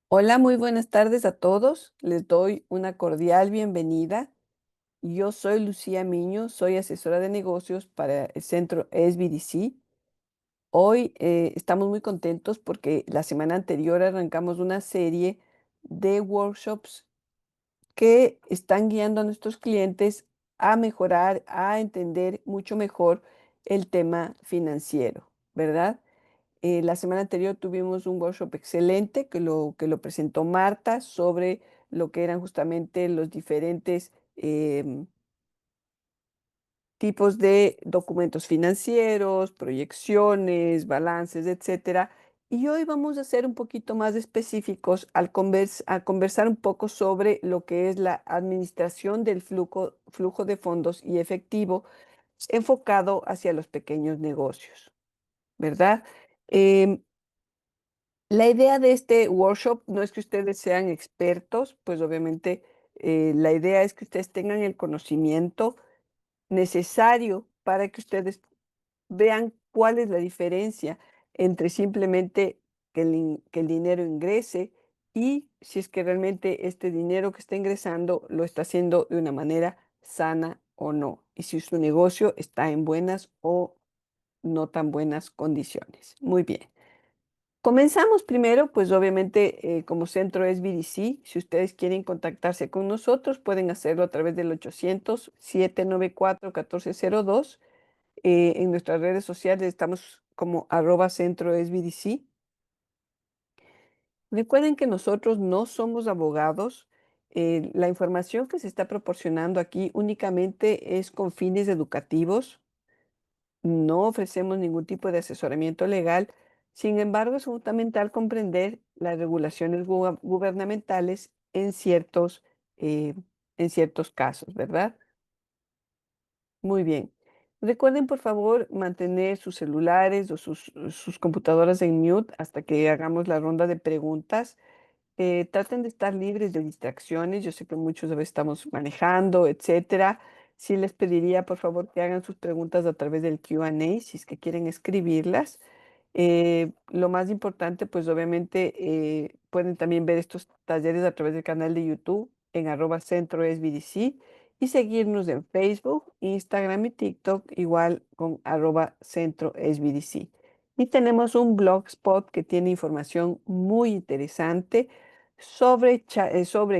Hola, muy buenas tardes a todos. Les doy una cordial bienvenida. Yo soy Lucía Miño, soy asesora de negocios para el centro SBDC. Hoy estamos muy contentos porque la semana anterior arrancamos una serie de workshops que están guiando a nuestros clientes a mejorar, a entender mucho mejor el tema financiero, ¿verdad? La semana anterior tuvimos un workshop excelente que lo presentó Marta sobre lo que eran justamente los diferentes tipos de documentos financieros, proyecciones, balances, etcétera. Y hoy vamos a ser un poquito más específicos a conversar un poco sobre lo que es la administración del flujo de fondos y efectivo enfocado hacia los pequeños negocios, ¿verdad? Em, La idea de este workshop no es que ustedes sean expertos, pues obviamente la idea es que ustedes tengan el conocimiento necesario para que ustedes vean cuál es la diferencia entre simplemente que el dinero ingrese y si es que realmente este dinero que está ingresando lo está haciendo de una manera sana o no, y si su negocio está en buenas o no tan buenas condiciones. Muy bien. Comenzamos primero, pues obviamente como centro es BDC. Si ustedes quieren contactarse con nosotros, pueden hacerlo a través del 800-794-1402. En nuestras redes sociales estamos como @centro es BDC. Recuerden que nosotros no somos abogados. La información que se está proporcionando aquí únicamente es con fines educativos. No ofrecemos ningún tipo de asesoramiento legal. Sin embargo, es fundamental comprender las regulaciones gubernamentales eh, en ciertos casos, ¿verdad? Muy bien. Recuerden, por favor, mantener sus celulares o sus computadoras en mute hasta que hagamos la ronda de preguntas. Traten de estar libres de distracciones. Yo sé que muchos a veces estamos manejando, etcétera. Sí les pediría, por favor, que hagan sus preguntas a través del Q&A, si es que quieren escribirlas. Lo más importante, pues obviamente pueden también ver estos talleres a través del canal de YouTube en @centroesbdc y seguirnos en Facebook, Instagram y TikTok igual con @centroesbdc. Y tenemos un blogspot que tiene información muy interesante sobre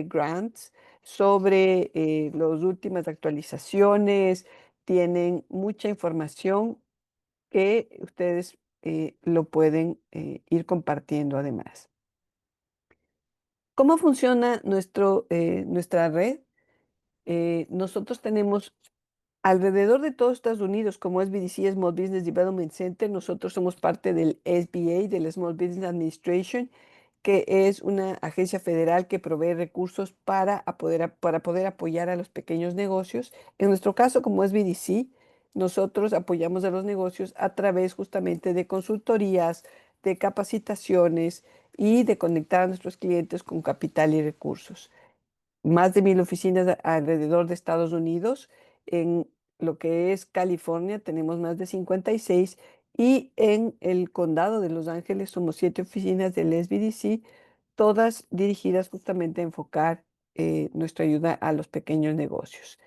grants, sobre las últimas actualizaciones. Tienen mucha información que ustedes lo pueden ir compartiendo además. ¿Cómo funciona nuestra red? Nosotros tenemos alrededor de todos Estados Unidos, como es BDC, Small Business Development Center. Nosotros somos parte del SBA, del Small Business Administration, que es una agencia federal que provee recursos para poder apoyar a los pequeños negocios. En nuestro caso, como es BDC, nosotros apoyamos a los negocios a través justamente de consultorías, de capacitaciones y de conectar a nuestros clientes con capital y recursos. Más de 1000 oficinas alrededor de Estados Unidos. En lo que es California tenemos más de 56 y en el condado de Los Ángeles somos 7 oficinas del SBDC, todas dirigidas justamente a enfocar nuestra ayuda a los pequeños negocios.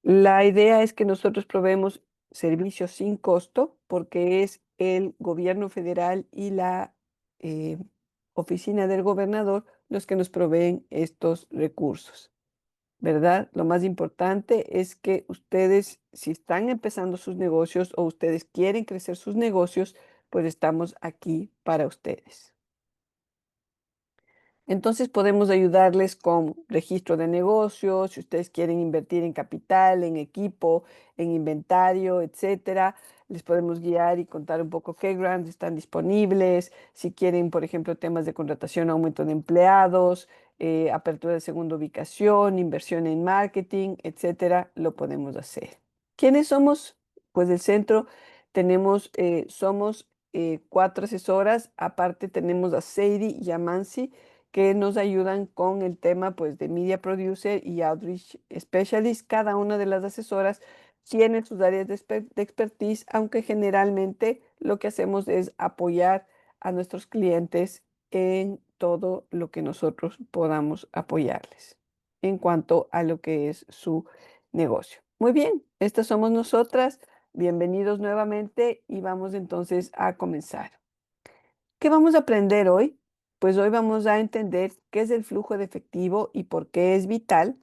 La idea es que nosotros proveemos servicios sin costo porque es el gobierno federal y la eh, oficina del gobernador los que nos proveen estos recursos, ¿verdad? Lo más importante es que ustedes, si están empezando sus negocios o ustedes quieren crecer sus negocios, pues estamos aquí para ustedes. Entonces podemos ayudarles con registro de negocios, si ustedes quieren invertir en capital, en equipo, en inventario, etcétera. Les podemos guiar y contar un poco qué grants están disponibles. Si quieren, por ejemplo, temas de contratación, aumento de empleados, apertura de segunda ubicación, inversión en marketing, etcétera, lo podemos hacer. ¿Quiénes somos? Pues del centro somos 4 asesoras. Aparte tenemos a Sadie y a Mansi que nos ayudan con el tema pues de Media Producer y Outreach Specialist. Cada una de las asesoras tiene sus áreas de expertise, aunque generalmente lo que hacemos es apoyar a nuestros clientes en todo lo que nosotros podamos apoyarles en cuanto a lo que es su negocio. Muy bien, estas somos nosotras. Bienvenidos nuevamente y vamos entonces a comenzar. ¿Qué vamos a aprender hoy? Pues hoy vamos a entender qué es el flujo de efectivo y por qué es vital.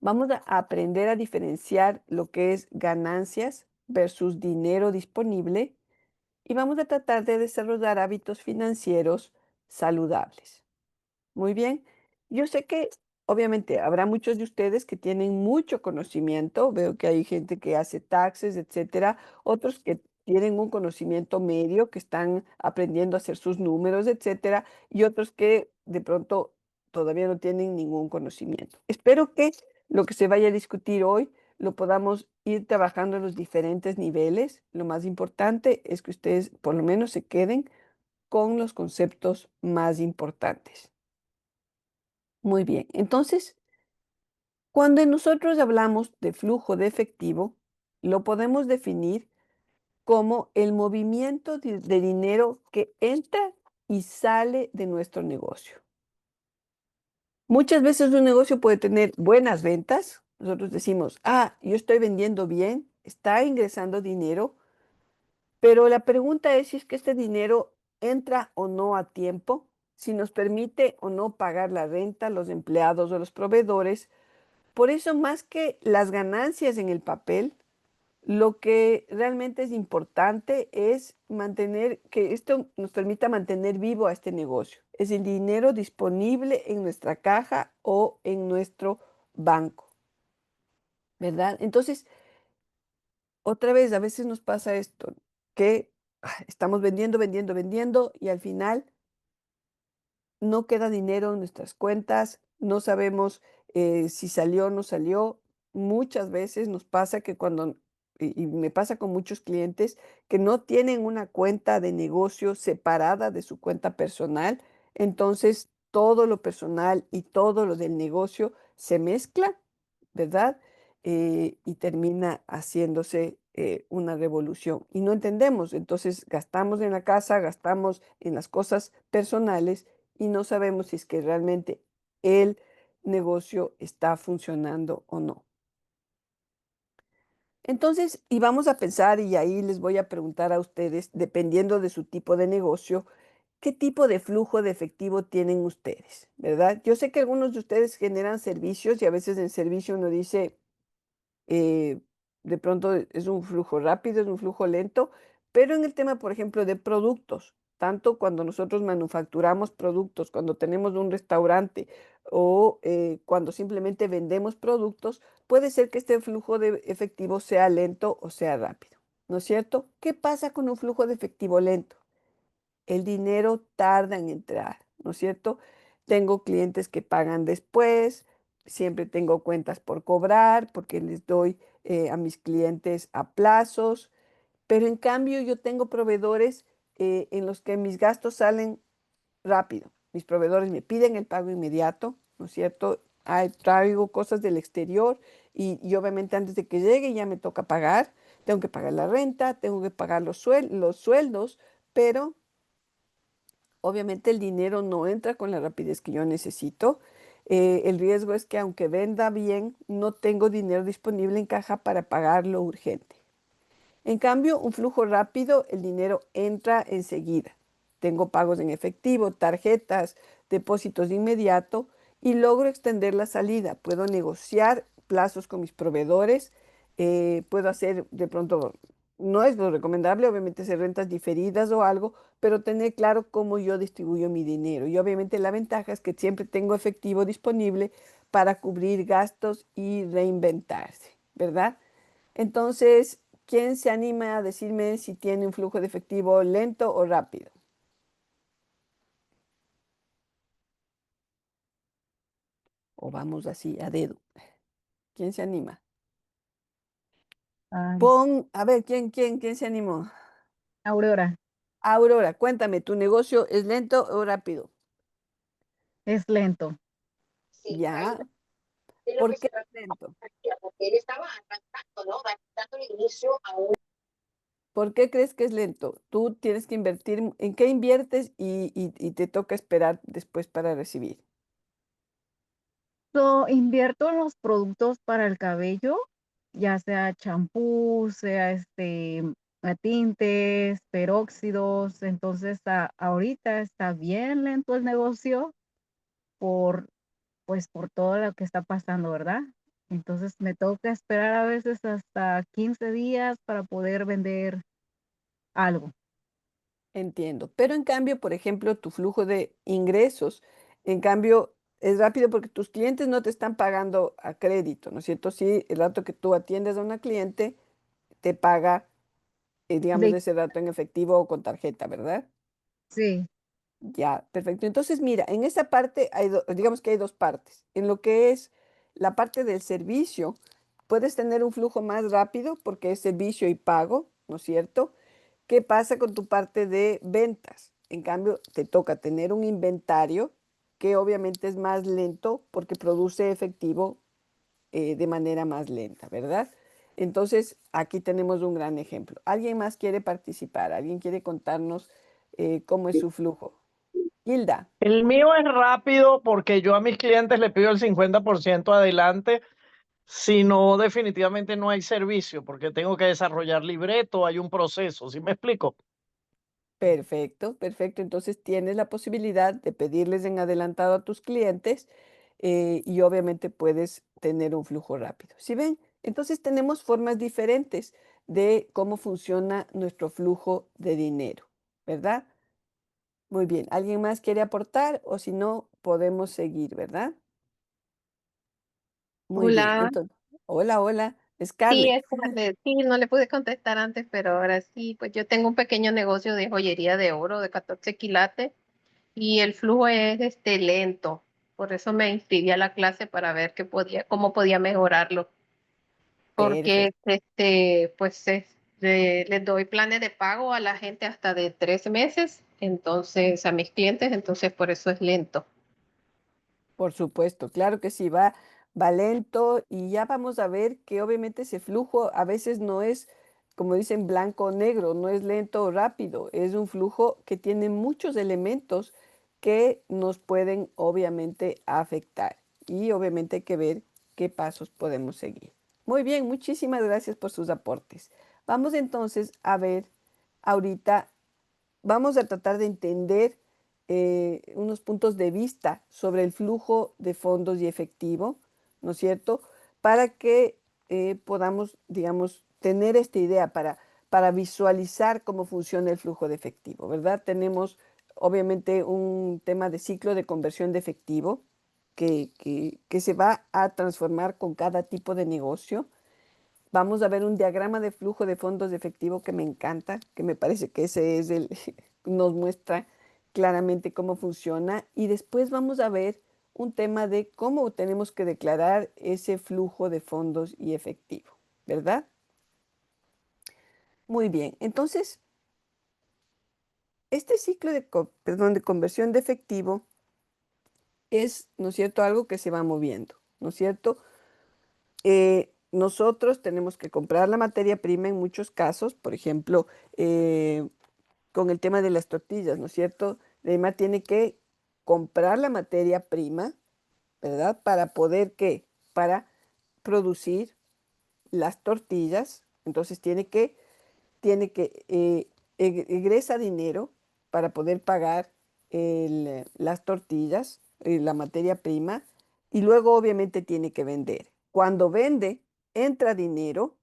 Vamos a aprender a diferenciar lo que es ganancias versus dinero disponible y vamos a tratar de desarrollar hábitos financieros saludables. Muy bien. Yo sé que obviamente habrá muchos de ustedes que tienen mucho conocimiento. Veo que hay gente que hace taxes, etcétera. Otros que tienen un conocimiento medio, que están aprendiendo a hacer sus números, etcétera. Y otros que de pronto todavía no tienen ningún conocimiento. Espero que lo que se vaya a discutir hoy lo podamos ir trabajando en los diferentes niveles. Lo más importante es que ustedes por lo menos se queden con los conceptos más importantes. Muy bien, entonces, cuando nosotros hablamos de flujo de efectivo, lo podemos definir como el movimiento de dinero que entra y sale de nuestro negocio. Muchas veces un negocio puede tener buenas ventas. Nosotros decimos, yo estoy vendiendo bien, está ingresando dinero, pero la pregunta es si es que este dinero entra o no a tiempo, si nos permite o no pagar la renta, los empleados o los proveedores. Por eso, más que las ganancias en el papel, lo que realmente es importante es mantener, que esto nos permita mantener vivo a este negocio. Es el dinero disponible en nuestra caja o en nuestro banco, ¿verdad? Entonces, otra vez, a veces nos pasa esto, que estamos vendiendo, vendiendo, vendiendo y al final no queda dinero en nuestras cuentas, no sabemos si salió o no salió. Muchas veces nos pasa que y me pasa con muchos clientes que no tienen una cuenta de negocio separada de su cuenta personal, entonces todo lo personal y todo lo del negocio se mezcla, ¿verdad? Y termina haciéndose una revolución. Y no entendemos, entonces gastamos en la casa, gastamos en las cosas personales y no sabemos si es que realmente el negocio está funcionando o no. Entonces, y vamos a pensar, y ahí les voy a preguntar a ustedes, dependiendo de su tipo de negocio, ¿qué tipo de flujo de efectivo tienen ustedes? ¿Verdad? Yo sé que algunos de ustedes generan servicios y a veces en servicio uno dice, eh, de pronto es un flujo rápido, es un flujo lento, pero en el tema, por ejemplo, de productos, tanto cuando nosotros manufacturamos productos, cuando tenemos un restaurante o cuando simplemente vendemos productos, puede ser que este flujo de efectivo sea lento o sea rápido, ¿no es cierto? ¿Qué pasa con un flujo de efectivo lento? El dinero tarda en entrar, ¿no es cierto? Tengo clientes que pagan después, siempre tengo cuentas por cobrar porque les doy a mis clientes a plazos, pero en cambio yo tengo proveedores en los que mis gastos salen rápido. Mis proveedores me piden el pago inmediato, ¿no es cierto? Traigo cosas del exterior y obviamente antes de que llegue ya me toca pagar. Tengo que pagar la renta, tengo que pagar los sueldos, pero obviamente el dinero no entra con la rapidez que yo necesito. El riesgo es que aunque venda bien, no tengo dinero disponible en caja para pagar lo urgente. En cambio, un flujo rápido, el dinero entra enseguida. Tengo pagos en efectivo, tarjetas, depósitos de inmediato y logro extender la salida. Puedo negociar plazos con mis proveedores, puedo hacer de pronto, no es lo recomendable, obviamente hacer rentas diferidas o algo, pero tener claro cómo yo distribuyo mi dinero. Y obviamente la ventaja es que siempre tengo efectivo disponible para cubrir gastos y reinventarse, ¿verdad? Entonces, ¿quién se anima a decirme si tiene un flujo de efectivo lento o rápido? O vamos así, a dedo. ¿Quién se anima? Ay, A ver, ¿quién se animó? Aurora, Aurora, cuéntame, ¿tu negocio es lento o rápido? es lento. Ya, ¿por qué es lento? ¿Por qué crees que es lento? Tú tienes que invertir, ¿en qué inviertes y te toca esperar después para recibir? Invierto en los productos para el cabello, ya sea champú, sea, tintes, peróxidos. Entonces, ahorita está bien lento el negocio por, pues, por todo lo que está pasando, ¿verdad? Entonces, me toca esperar a veces hasta 15 días para poder vender algo. Entiendo. Pero en cambio, por ejemplo, tu flujo de ingresos, en cambio, es rápido porque tus clientes no te están pagando a crédito, ¿no es cierto? Sí, el rato que tú atiendes a una cliente, te paga, digamos, De ese rato en efectivo o con tarjeta, ¿verdad? Sí, Ya, perfecto. Entonces, mira, en esa parte hay, digamos que hay dos partes. En lo que es la parte del servicio, puedes tener un flujo más rápido porque es servicio y pago, ¿no es cierto? ¿Qué pasa con tu parte de ventas? En cambio, te toca tener un inventario que obviamente es más lento porque produce efectivo de manera más lenta, ¿verdad? Entonces, aquí tenemos un gran ejemplo. ¿Alguien más quiere participar? ¿Alguien quiere contarnos cómo es su flujo? Hilda, El mío es rápido porque yo a mis clientes le pido el 50% adelante, si no, definitivamente no hay servicio, porque tengo que desarrollar libreto, hay un proceso, ¿sí me explico? perfecto, perfecto. Entonces tienes la posibilidad de pedirles en adelantado a tus clientes y obviamente puedes tener un flujo rápido. ¿Sí ven? Entonces tenemos formas diferentes de cómo funciona nuestro flujo de dinero, ¿verdad? Muy bien. ¿Alguien más quiere aportar o si no, podemos seguir, ¿verdad? Muy bien. Hola, Entonces, hola, hola. sí, Scarlett. es Scarlett. Sí, no le pude contestar antes, pero ahora sí, pues yo tengo un pequeño negocio de joyería de oro de 14 quilates y el flujo es lento. Por eso me inscribí a la clase para ver cómo podía mejorarlo, porque Perfecto. pues les doy planes de pago a la gente hasta de 3 meses, entonces a mis clientes, entonces por eso es lento. Por supuesto, claro que sí, va lento y ya vamos a ver que obviamente ese flujo a veces no es, como dicen, blanco o negro, no es lento o rápido, es un flujo que tiene muchos elementos que nos pueden obviamente afectar y obviamente hay que ver qué pasos podemos seguir. Muy bien, muchísimas gracias por sus aportes. Vamos entonces a ver ahorita vamos a tratar de entender unos puntos de vista sobre el flujo de fondos y efectivo, ¿no es cierto? Para que podamos, digamos, tener esta idea para visualizar cómo funciona el flujo de efectivo, ¿verdad? Tenemos obviamente un tema de ciclo de conversión de efectivo que se va a transformar con cada tipo de negocio. Vamos a ver un diagrama de flujo de fondos de efectivo que me encanta, que me parece que ese es el, nos muestra claramente cómo funciona. Y después vamos a ver un tema de cómo tenemos que declarar ese flujo de fondos y efectivo, ¿verdad? Muy bien, entonces, este ciclo de, perdón, de conversión de efectivo es, ¿no es cierto?, algo que se va moviendo, ¿no es cierto? Nosotros tenemos que comprar la materia prima en muchos casos, por ejemplo, con el tema de las tortillas, ¿no es cierto? Neymar tiene que comprar la materia prima, ¿verdad? Para poder, ¿qué? Para producir las tortillas. Entonces egresa dinero para poder pagar las tortillas, la materia prima, y luego obviamente tiene que vender. Cuando vende, entra dinero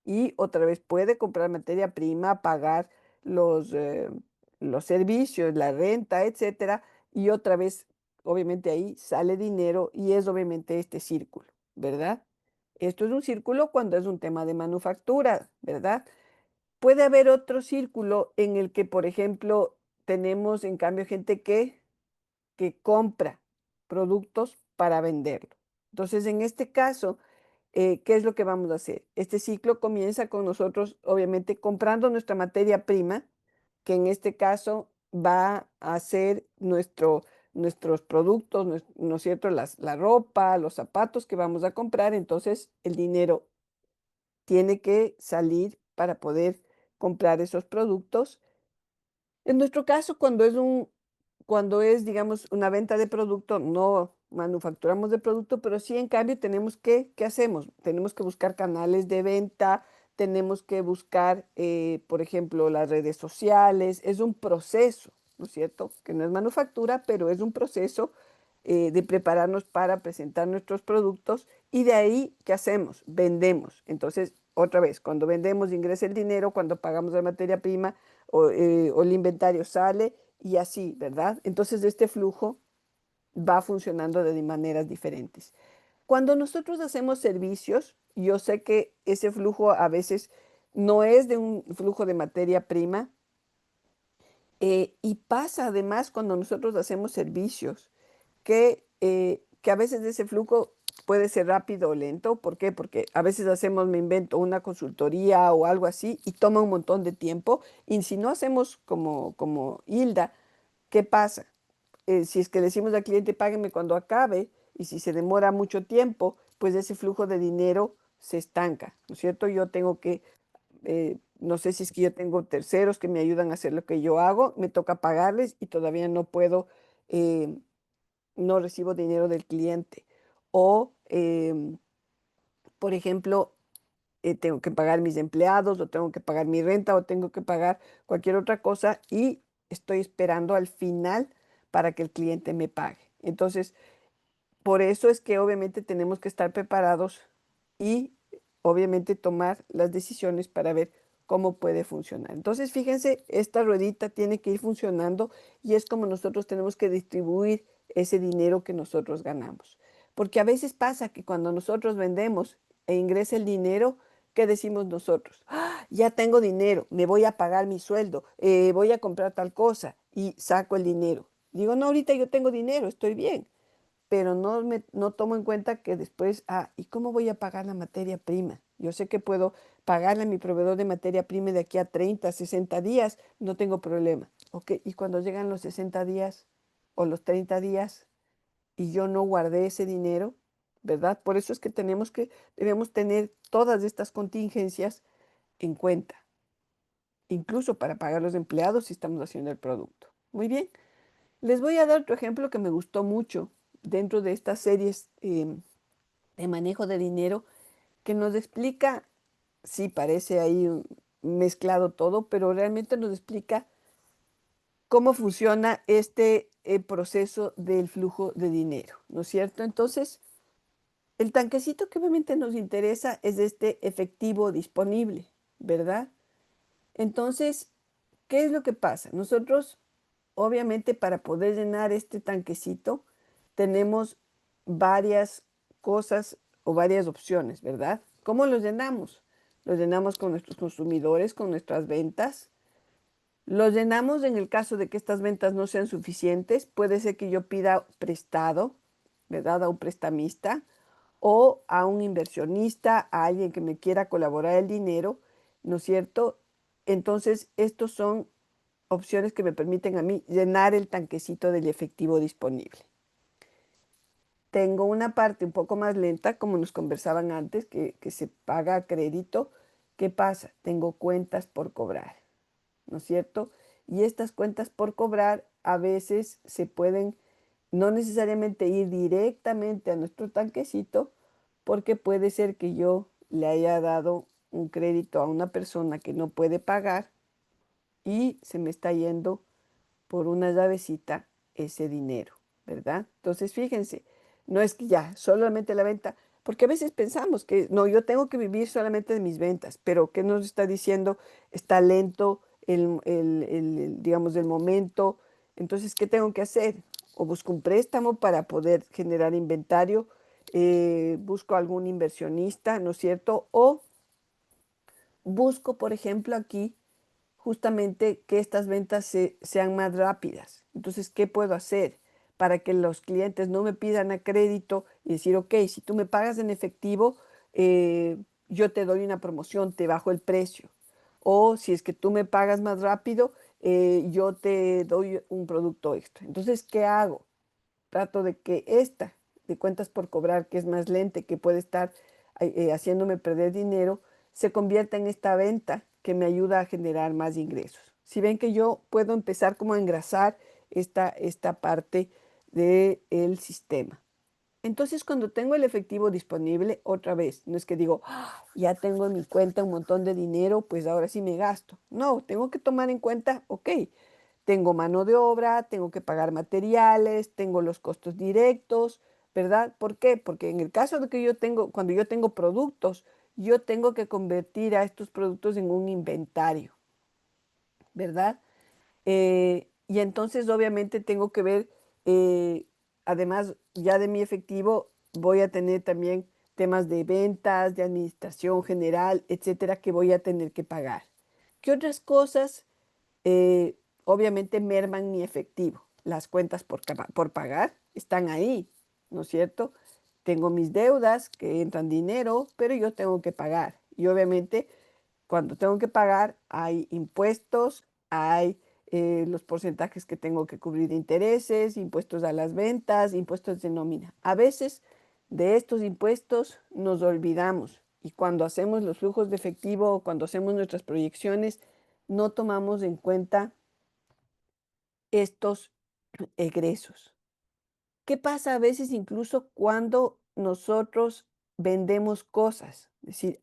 y otra vez puede comprar materia prima, pagar los, eh, los servicios, la renta, etcétera, y otra vez, obviamente ahí sale dinero y es obviamente este círculo, ¿verdad? Esto es un círculo cuando es un tema de manufactura, ¿verdad? Puede haber otro círculo en el que, por ejemplo, tenemos en cambio gente que compra productos para venderlo. Entonces, en este caso, ¿qué es lo que vamos a hacer? Este ciclo comienza con nosotros, obviamente, comprando nuestra materia prima, que en este caso va a ser nuestros productos, ¿no es cierto? La ropa, los zapatos que vamos a comprar. Entonces, el dinero tiene que salir para poder comprar esos productos. En nuestro caso, cuando es, digamos, una venta de producto, no manufacturamos de producto, pero sí, en cambio, ¿qué hacemos? Tenemos que buscar canales de venta, tenemos que buscar, por ejemplo, las redes sociales. Es un proceso, ¿no es cierto? Que no es manufactura, pero es un proceso de prepararnos para presentar nuestros productos y de ahí, ¿qué hacemos? Vendemos. Entonces, otra vez, cuando vendemos ingresa el dinero, cuando pagamos la materia prima o el inventario sale y así, ¿verdad? Entonces, este flujo va funcionando de maneras diferentes. Cuando nosotros hacemos servicios, yo sé que ese flujo a veces no es de un flujo de materia prima, y pasa además cuando nosotros hacemos servicios que a veces ese flujo puede ser rápido o lento. ¿Por qué? Porque a veces hacemos, me invento, una consultoría o algo así y toma un montón de tiempo. Y si no hacemos como Hilda, ¿qué pasa? Si es que le decimos al cliente, págueme cuando acabe, y si se demora mucho tiempo, pues ese flujo de dinero se estanca, ¿no es cierto? Yo tengo que no sé si es que yo tengo terceros que me ayudan a hacer lo que yo hago, me toca pagarles y todavía no puedo, eh, no recibo dinero del cliente. O, por ejemplo, tengo que pagar mis empleados, o tengo que pagar mi renta, o tengo que pagar cualquier otra cosa y estoy esperando al final para que el cliente me pague. Entonces, por eso es que obviamente tenemos que estar preparados y obviamente tomar las decisiones para ver cómo puede funcionar. Entonces, fíjense, esta ruedita tiene que ir funcionando y es como nosotros tenemos que distribuir ese dinero que nosotros ganamos. Porque a veces pasa que cuando nosotros vendemos e ingresa el dinero, ¿qué decimos nosotros? "Ah, ya tengo dinero, me voy a pagar mi sueldo, voy a comprar tal cosa y saco el dinero. Digo, no, ahorita yo tengo dinero, estoy bien, pero no tomo en cuenta que después, ¿y cómo voy a pagar la materia prima? Yo sé que puedo pagarle a mi proveedor de materia prima de aquí a 30, 60 días, no tengo problema. Ok, y cuando llegan los 60 días o los 30 días y yo no guardé ese dinero, ¿verdad? Por eso es que debemos tener todas estas contingencias en cuenta, incluso para pagar a los empleados si estamos haciendo el producto. Muy bien. Les voy a dar otro ejemplo que me gustó mucho dentro de estas series de manejo de dinero, que nos explica, sí, parece ahí mezclado todo, pero realmente nos explica cómo funciona este proceso del flujo de dinero, ¿no es cierto? Entonces, el tanquecito que obviamente nos interesa es este efectivo disponible, ¿verdad? Entonces, ¿qué es lo que pasa? Nosotros, obviamente, para poder llenar este tanquecito, tenemos varias cosas o varias opciones, ¿verdad? ¿Cómo los llenamos? Los llenamos con nuestros consumidores, con nuestras ventas. Los llenamos en el caso de que estas ventas no sean suficientes. Puede ser que yo pida prestado, ¿verdad? A un prestamista o a un inversionista, a alguien que me quiera colaborar el dinero, ¿no es cierto? Entonces, estos son opciones que me permiten a mí llenar el tanquecito del efectivo disponible. Tengo una parte un poco más lenta, como nos conversaban antes, que se paga a crédito. ¿Qué pasa? Tengo cuentas por cobrar, ¿no es cierto? Y estas cuentas por cobrar a veces se pueden no necesariamente ir directamente a nuestro tanquecito, porque puede ser que yo le haya dado un crédito a una persona que no puede pagar y se me está yendo por una llavecita ese dinero, ¿verdad? Entonces, fíjense, no es que ya solamente la venta, porque a veces pensamos que no, yo tengo que vivir solamente de mis ventas, pero ¿qué nos está diciendo? Está lento digamos, el momento. Entonces, ¿qué tengo que hacer? O busco un préstamo para poder generar inventario, busco algún inversionista, ¿no es cierto? O busco, por ejemplo, aquí justamente que estas ventas sean más rápidas. Entonces, ¿qué puedo hacer para que los clientes no me pidan a crédito y decir, ok, si tú me pagas en efectivo, yo te doy una promoción, te bajo el precio? O si es que tú me pagas más rápido, yo te doy un producto extra. Entonces, ¿qué hago? Trato de que esta de cuentas por cobrar, que es más lenta, que puede estar haciéndome perder dinero, se convierta en esta venta que me ayuda a generar más ingresos. Si ven que yo puedo empezar como a engrasar esta parte del sistema. Entonces, cuando tengo el efectivo disponible, otra vez, no es que digo, "Ah, ya tengo en mi cuenta un montón de dinero, pues ahora sí me gasto". No, tengo que tomar en cuenta, ok, tengo mano de obra, tengo que pagar materiales, tengo los costos directos, ¿verdad? ¿Por qué? Porque en el caso de que cuando yo tengo productos, yo tengo que convertir a estos productos en un inventario, ¿verdad? Y entonces obviamente tengo que ver, eh, además ya de mi efectivo, voy a tener también temas de ventas, de administración general, etcétera, que voy a tener que pagar. ¿Qué otras cosas? Obviamente merman mi efectivo. Las cuentas por pagar están ahí, ¿no es cierto? Tengo mis deudas que entran dinero, pero yo tengo que pagar. Y obviamente cuando tengo que pagar hay impuestos, hay los porcentajes que tengo que cubrir de intereses, impuestos a las ventas, impuestos de nómina. A veces de estos impuestos nos olvidamos y cuando hacemos los flujos de efectivo o cuando hacemos nuestras proyecciones, no tomamos en cuenta estos egresos. ¿Qué pasa a veces incluso cuando nosotros vendemos cosas? Decir,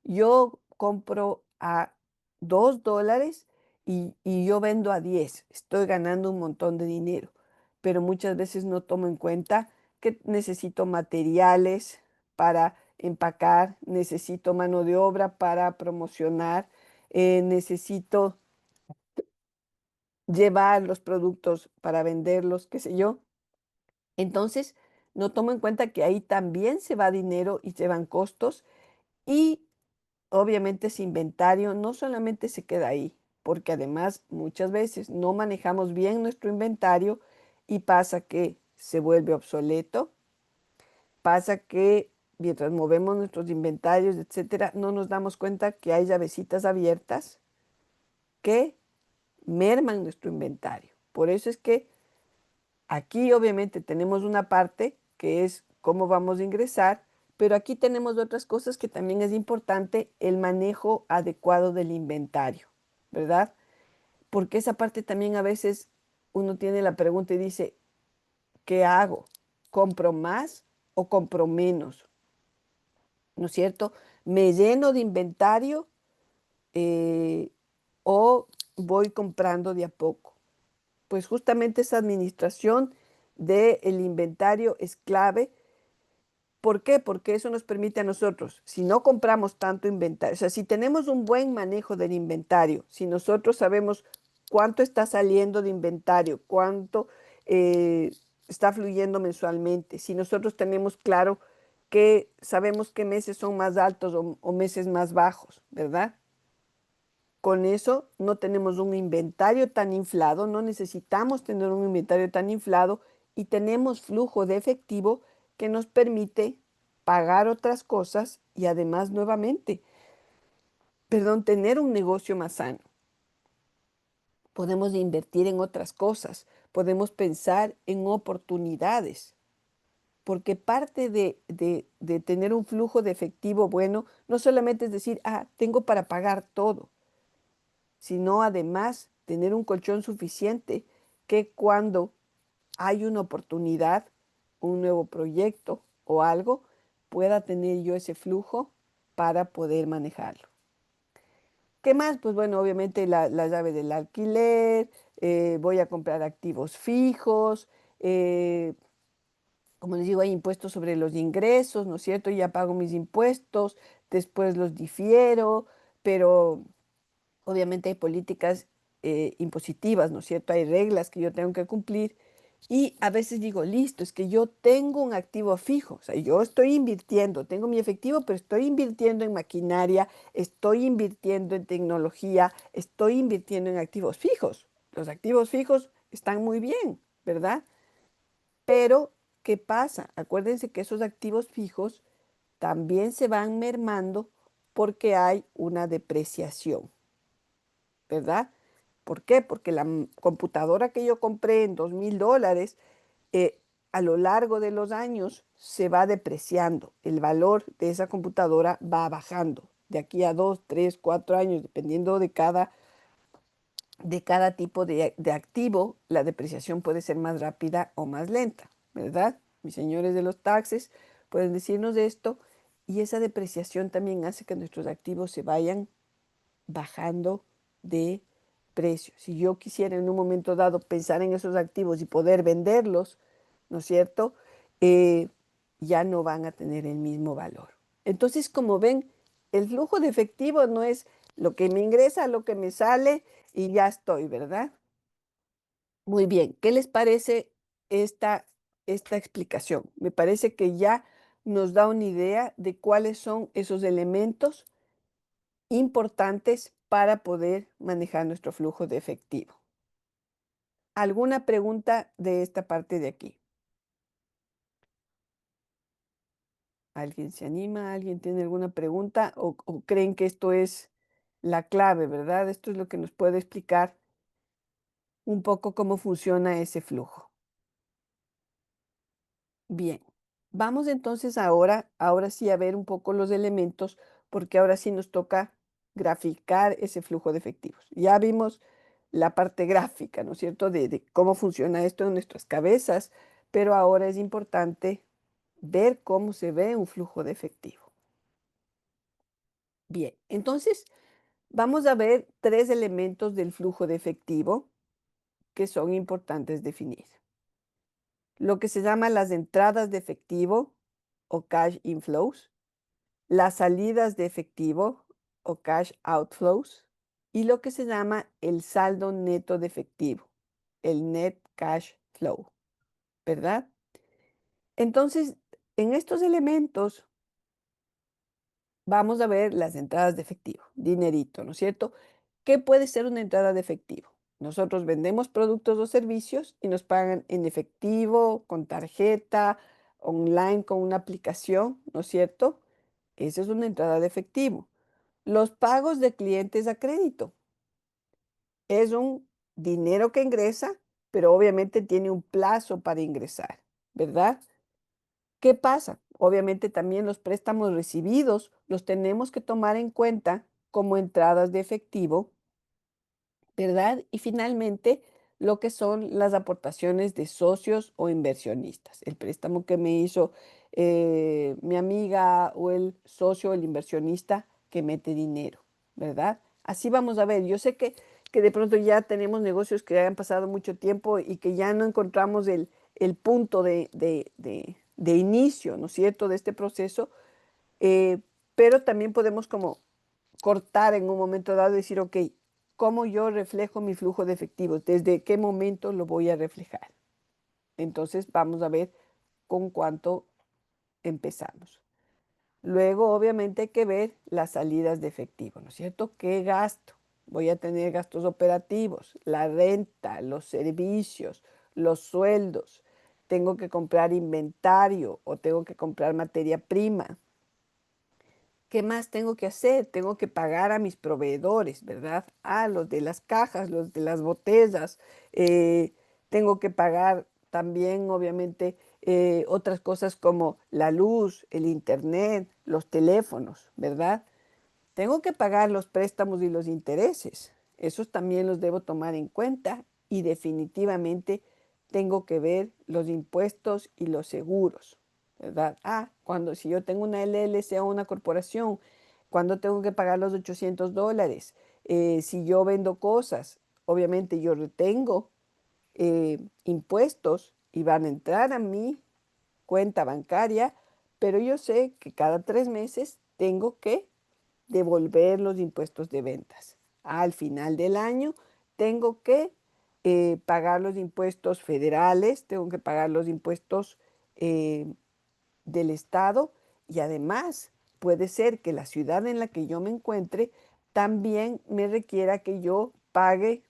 yo compro a $2 y yo vendo a 10, estoy ganando un montón de dinero, pero muchas veces no tomo en cuenta que necesito materiales para empacar, necesito mano de obra para promocionar, necesito llevar los productos para venderlos, qué sé yo. Entonces, no tomo en cuenta que ahí también se va dinero y se van costos y obviamente ese inventario no solamente se queda ahí, porque además muchas veces no manejamos bien nuestro inventario y pasa que se vuelve obsoleto, pasa que mientras movemos nuestros inventarios, etcétera, no nos damos cuenta que hay llavecitas abiertas que merman nuestro inventario. Por eso es que aquí obviamente tenemos una parte que es cómo vamos a ingresar, pero aquí tenemos otras cosas que también es importante, el manejo adecuado del inventario, ¿verdad? Porque esa parte también a veces uno tiene la pregunta y dice, ¿qué hago? ¿Compro más o compro menos? ¿No es cierto? ¿Me lleno de inventario eh, o voy comprando de a poco? Pues justamente esa administración del inventario es clave. ¿Por qué? Porque eso nos permite a nosotros, si no compramos tanto inventario, o sea, si tenemos un buen manejo del inventario, si nosotros sabemos cuánto está saliendo de inventario, cuánto eh, está fluyendo mensualmente, si nosotros tenemos claro que sabemos qué meses son más altos o meses más bajos, ¿verdad? Con eso no tenemos un inventario tan inflado, no necesitamos tener un inventario tan inflado y tenemos flujo de efectivo que nos permite pagar otras cosas y además nuevamente, perdón, tener un negocio más sano. Podemos invertir en otras cosas, podemos pensar en oportunidades, porque parte de tener un flujo de efectivo bueno no solamente es decir, tengo para pagar todo, sino además tener un colchón suficiente que cuando hay una oportunidad, un nuevo proyecto o algo, pueda tener yo ese flujo para poder manejarlo. ¿Qué más? Pues bueno, obviamente la llave del alquiler, voy a comprar activos fijos, como les digo, hay impuestos sobre los ingresos, ¿no es cierto? Ya pago mis impuestos, después los difiero, pero obviamente hay políticas impositivas, ¿no es cierto? Hay reglas que yo tengo que cumplir y a veces digo, listo, es que yo tengo un activo fijo, o sea, yo estoy invirtiendo, tengo mi efectivo, pero estoy invirtiendo en maquinaria, estoy invirtiendo en tecnología, estoy invirtiendo en activos fijos. Los activos fijos están muy bien, ¿verdad? Pero, ¿qué pasa? Acuérdense que esos activos fijos también se van mermando porque hay una depreciación. ¿Verdad? ¿Por qué? Porque la computadora que yo compré en $2,000, a lo largo de los años se va depreciando. El valor de esa computadora va bajando de aquí a 2, 3, 4 años, dependiendo de cada tipo de activo, la depreciación puede ser más rápida o más lenta, ¿verdad? Mis señores de los taxes pueden decirnos esto y esa depreciación también hace que nuestros activos se vayan bajando de precio. Si yo quisiera en un momento dado pensar en esos activos y poder venderlos, ¿no es cierto? Eh, ya no van a tener el mismo valor. Entonces, como ven, el flujo de efectivo no es lo que me ingresa, lo que me sale y ya estoy, ¿verdad? Muy bien, ¿qué les parece esta explicación? Me parece que ya nos da una idea de cuáles son esos elementos importantes para poder manejar nuestro flujo de efectivo. ¿Alguna pregunta de esta parte de aquí? ¿Alguien se anima? ¿Alguien tiene alguna pregunta? ¿O creen que esto es la clave, verdad? Esto es lo que nos puede explicar un poco cómo funciona ese flujo. Bien, vamos entonces ahora sí a ver un poco los elementos, porque ahora sí nos toca graficar ese flujo de efectivos. Ya vimos la parte gráfica, ¿no es cierto?, de cómo funciona esto en nuestras cabezas, pero ahora es importante ver cómo se ve un flujo de efectivo. Bien, entonces vamos a ver 3 elementos del flujo de efectivo que son importantes definir. Lo que se llama las entradas de efectivo o cash inflows, las salidas de efectivo o cash outflows y lo que se llama el saldo neto de efectivo, el net cash flow, ¿verdad? Entonces, en estos elementos vamos a ver las entradas de efectivo, dinerito, ¿no es cierto? ¿Qué puede ser una entrada de efectivo? Nosotros vendemos productos o servicios y nos pagan en efectivo, con tarjeta, online, con una aplicación, ¿no es cierto? Esa es una entrada de efectivo. Los pagos de clientes a crédito. Es un dinero que ingresa, pero obviamente tiene un plazo para ingresar, ¿verdad? ¿Qué pasa? Obviamente también los préstamos recibidos los tenemos que tomar en cuenta como entradas de efectivo, ¿verdad? Y finalmente, lo que son las aportaciones de socios o inversionistas. El préstamo que me hizo mi amiga o el socio, el inversionista que mete dinero, ¿verdad? Así vamos a ver. Yo sé que de pronto ya tenemos negocios que han pasado mucho tiempo y que ya no encontramos el punto de inicio, ¿no es cierto?, de este proceso, eh, pero también podemos como cortar en un momento dado y decir, ok, ¿cómo yo reflejo mi flujo de efectivo? ¿Desde qué momento lo voy a reflejar? Entonces vamos a ver con cuánto empezamos. Luego, obviamente, hay que ver las salidas de efectivo, ¿no es cierto? ¿Qué gasto? Voy a tener gastos operativos, la renta, los servicios, los sueldos. Tengo que comprar inventario o tengo que comprar materia prima. ¿Qué más tengo que hacer? Tengo que pagar a mis proveedores, ¿verdad? A los de las cajas, los de las botellas. Tengo que pagar también, obviamente, otras cosas como la luz, el internet, los teléfonos, ¿verdad? Tengo que pagar los préstamos y los intereses. Esos también los debo tomar en cuenta y definitivamente tengo que ver los impuestos y los seguros, ¿verdad? Si yo tengo una LLC o una corporación, ¿cuándo tengo que pagar los $800? Si yo vendo cosas, obviamente yo retengo impuestos y van a entrar a mi cuenta bancaria, pero yo sé que cada 3 meses tengo que devolver los impuestos de ventas. Al final del año tengo que pagar los impuestos federales, tengo que pagar los impuestos eh, del estado y además puede ser que la ciudad en la que yo me encuentre también me requiera que yo pague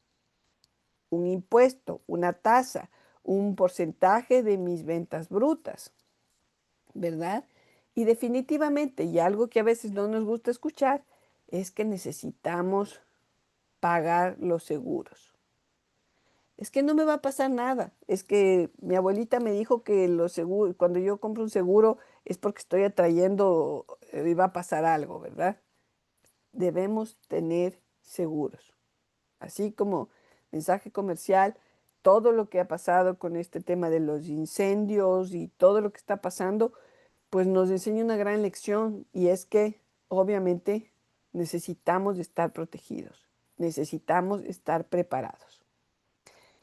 un impuesto, una tasa, un porcentaje de mis ventas brutas, ¿verdad? Y definitivamente, y algo que a veces no nos gusta escuchar, es que necesitamos pagar los seguros. Es que no me va a pasar nada. Es que mi abuelita me dijo que los seguros, cuando yo compro un seguro es porque estoy atrayendo y va a pasar algo, ¿verdad? debemos tener seguros. Así como mensaje comercial, todo lo que ha pasado con este tema de los incendios y todo lo que está pasando, pues nos enseña una gran lección y es que obviamente necesitamos estar protegidos, necesitamos estar preparados.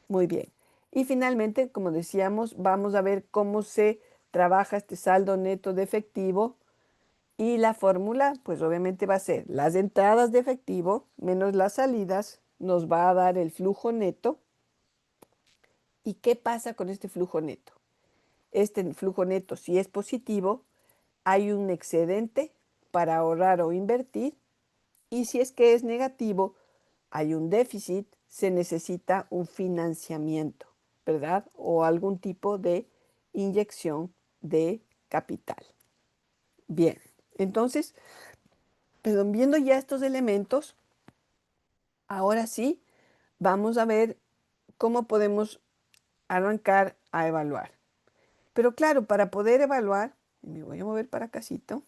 Muy bien. Y finalmente, como decíamos, vamos a ver cómo se trabaja este saldo neto de efectivo y la fórmula, pues obviamente va a ser las entradas de efectivo menos las salidas, nos va a dar el flujo neto. ¿Y qué pasa con este flujo neto? Este flujo neto, si es positivo, hay un excedente para ahorrar o invertir, y si es que es negativo, hay un déficit, se necesita un financiamiento, ¿verdad? O algún tipo de inyección de capital. Bien, entonces, viendo ya estos elementos, ahora sí, vamos a ver cómo podemos arrancar a evaluar. Pero claro, para poder evaluar, me voy a mover para casito.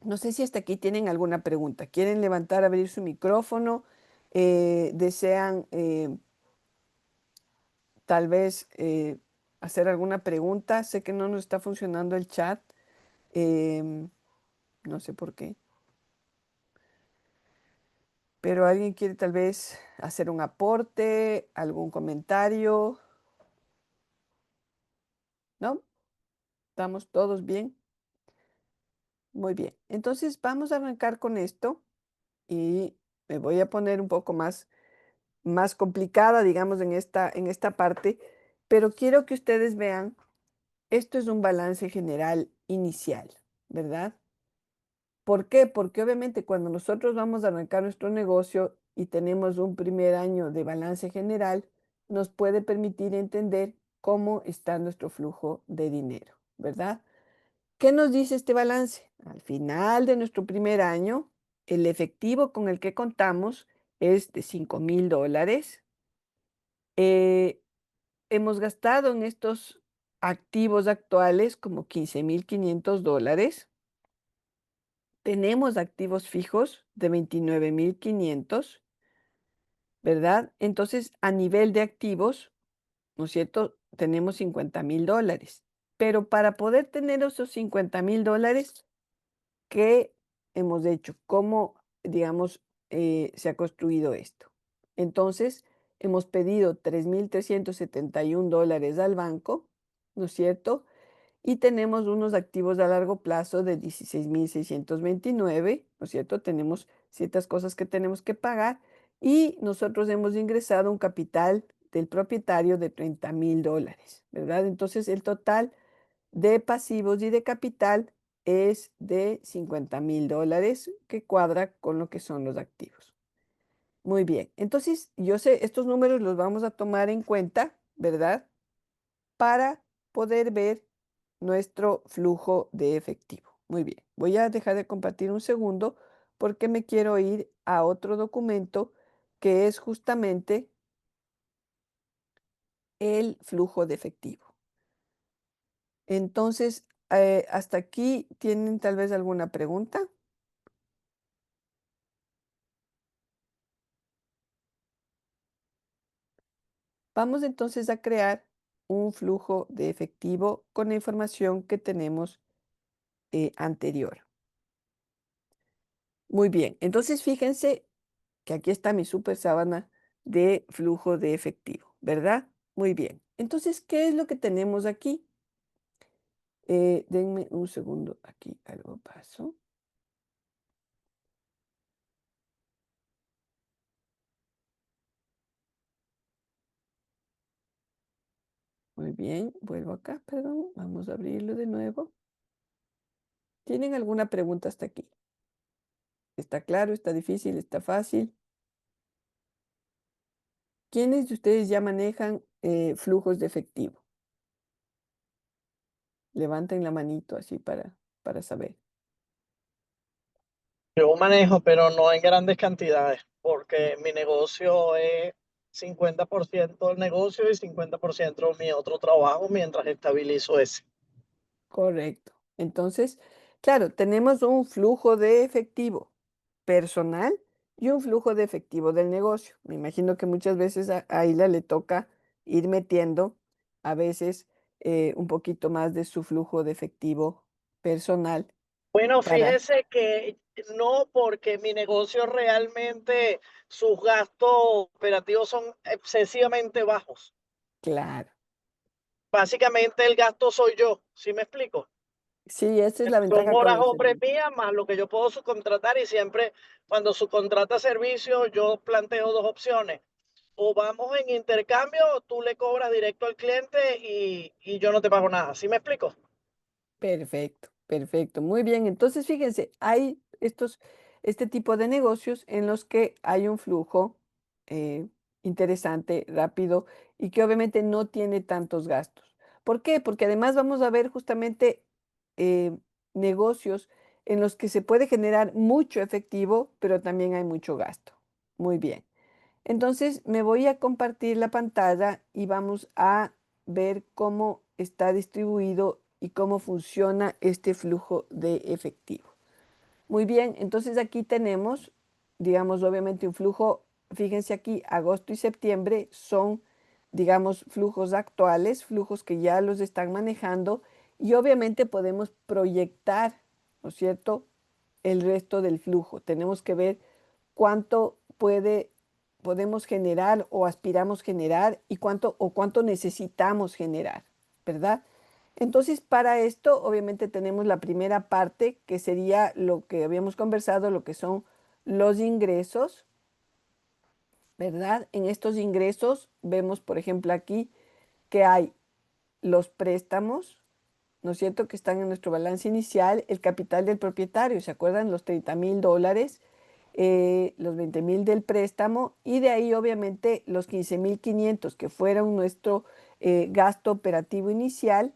No sé si hasta aquí tienen alguna pregunta. ¿Quieren levantar, abrir su micrófono? ¿Desean tal vez hacer alguna pregunta? Sé que no nos está funcionando el chat. em, no sé por qué. Pero alguien quiere tal vez hacer un aporte, algún comentario. ¿No? ¿Estamos todos bien? Muy bien. Entonces vamos a arrancar con esto y me voy a poner un poco más complicada, digamos, en esta parte, pero quiero que ustedes vean, esto es un balance general inicial, ¿verdad? ¿Por qué? Porque obviamente cuando nosotros vamos a arrancar nuestro negocio y tenemos un primer año de balance general, nos puede permitir entender cómo está nuestro flujo de dinero, ¿verdad? ¿Qué nos dice este balance? Al final de nuestro primer año, el efectivo con el que contamos es de $5,000. Eh, hemos gastado en estos activos actuales como $15,500. Tenemos activos fijos de 29,500, ¿verdad? Entonces, a nivel de activos, ¿no es cierto? Tenemos $50,000. Pero para poder tener esos $50,000, ¿qué hemos hecho? ¿Cómo, digamos, se ha construido esto? Entonces, hemos pedido $3,371 al banco, ¿no es cierto? Y tenemos unos activos a largo plazo de 16,629, ¿no es cierto? Tenemos ciertas cosas que tenemos que pagar y nosotros hemos ingresado un capital del propietario de $30,000, ¿verdad? Entonces, el total de pasivos y de capital es de $50,000, que cuadra con lo que son los activos. Muy bien, entonces yo sé, estos números los vamos a tomar en cuenta, ¿verdad? Para poder ver nuestro flujo de efectivo. Muy bien, voy a dejar de compartir un segundo porque me quiero ir a otro documento que es justamente el flujo de efectivo. Entonces, hasta aquí tienen tal vez alguna pregunta. Vamos entonces a crear un flujo de efectivo con la información que tenemos anterior. Muy bien, entonces fíjense que aquí está mi super sábana de flujo de efectivo, ¿verdad? Muy bien. Entonces, ¿qué es lo que tenemos aquí? Denme un segundo, aquí algo pasó. Muy bien, vuelvo acá, perdón, vamos a abrirlo de nuevo. ¿Tienen alguna pregunta hasta aquí? ¿Está claro? ¿Está difícil? ¿Está fácil? ¿Quiénes de ustedes ya manejan flujos de efectivo? Levanten la manito así para saber. Yo manejo, pero no en grandes cantidades, porque mi negocio es 50% del negocio y 50% mi otro trabajo mientras estabilizo ese. Correcto. Entonces, claro, tenemos un flujo de efectivo, personal y un flujo de efectivo del negocio. Me imagino que muchas veces a Aila le toca ir metiendo a veces un poquito más de su flujo de efectivo personal Bueno, para, fíjese que no, porque mi negocio realmente, sus gastos operativos son excesivamente bajos. claro. Básicamente el gasto soy yo, ¿sí me explico? Sí, esa es la Son ventaja con horas el hombre servicio. mías más lo que yo puedo subcontratar y siempre cuando subcontrata servicio yo planteo dos opciones. O vamos en intercambio o tú le cobras directo al cliente y yo no te pago nada. ¿Sí me explico? Perfecto, perfecto. Muy bien. Entonces, fíjense, hay este tipo de negocios en los que hay un flujo eh, interesante, rápido y que obviamente no tiene tantos gastos. ¿Por qué? Porque además vamos a ver justamente eh, negocios en los que se puede generar mucho efectivo, pero también hay mucho gasto. Muy bien. Entonces me voy a compartir la pantalla y vamos a ver cómo está distribuido y cómo funciona este flujo de efectivo. Muy bien, entonces aquí tenemos, digamos, obviamente un flujo, fíjense aquí, agosto y septiembre son, digamos, flujos actuales, flujos que ya los están manejando y obviamente podemos proyectar, ¿no es cierto?, el resto del flujo. Tenemos que ver cuánto podemos generar o aspiramos generar y cuánto necesitamos generar, ¿verdad? Entonces, para esto, obviamente tenemos la primera parte, que sería lo que habíamos conversado, lo que son los ingresos, ¿verdad? En estos ingresos vemos, por ejemplo, aquí que hay los préstamos, ¿no es cierto?, que están en nuestro balance inicial, el capital del propietario, ¿se acuerdan? Los $30,000, los 20,000 del préstamo y de ahí obviamente los 15,500 que fueron nuestro gasto operativo inicial,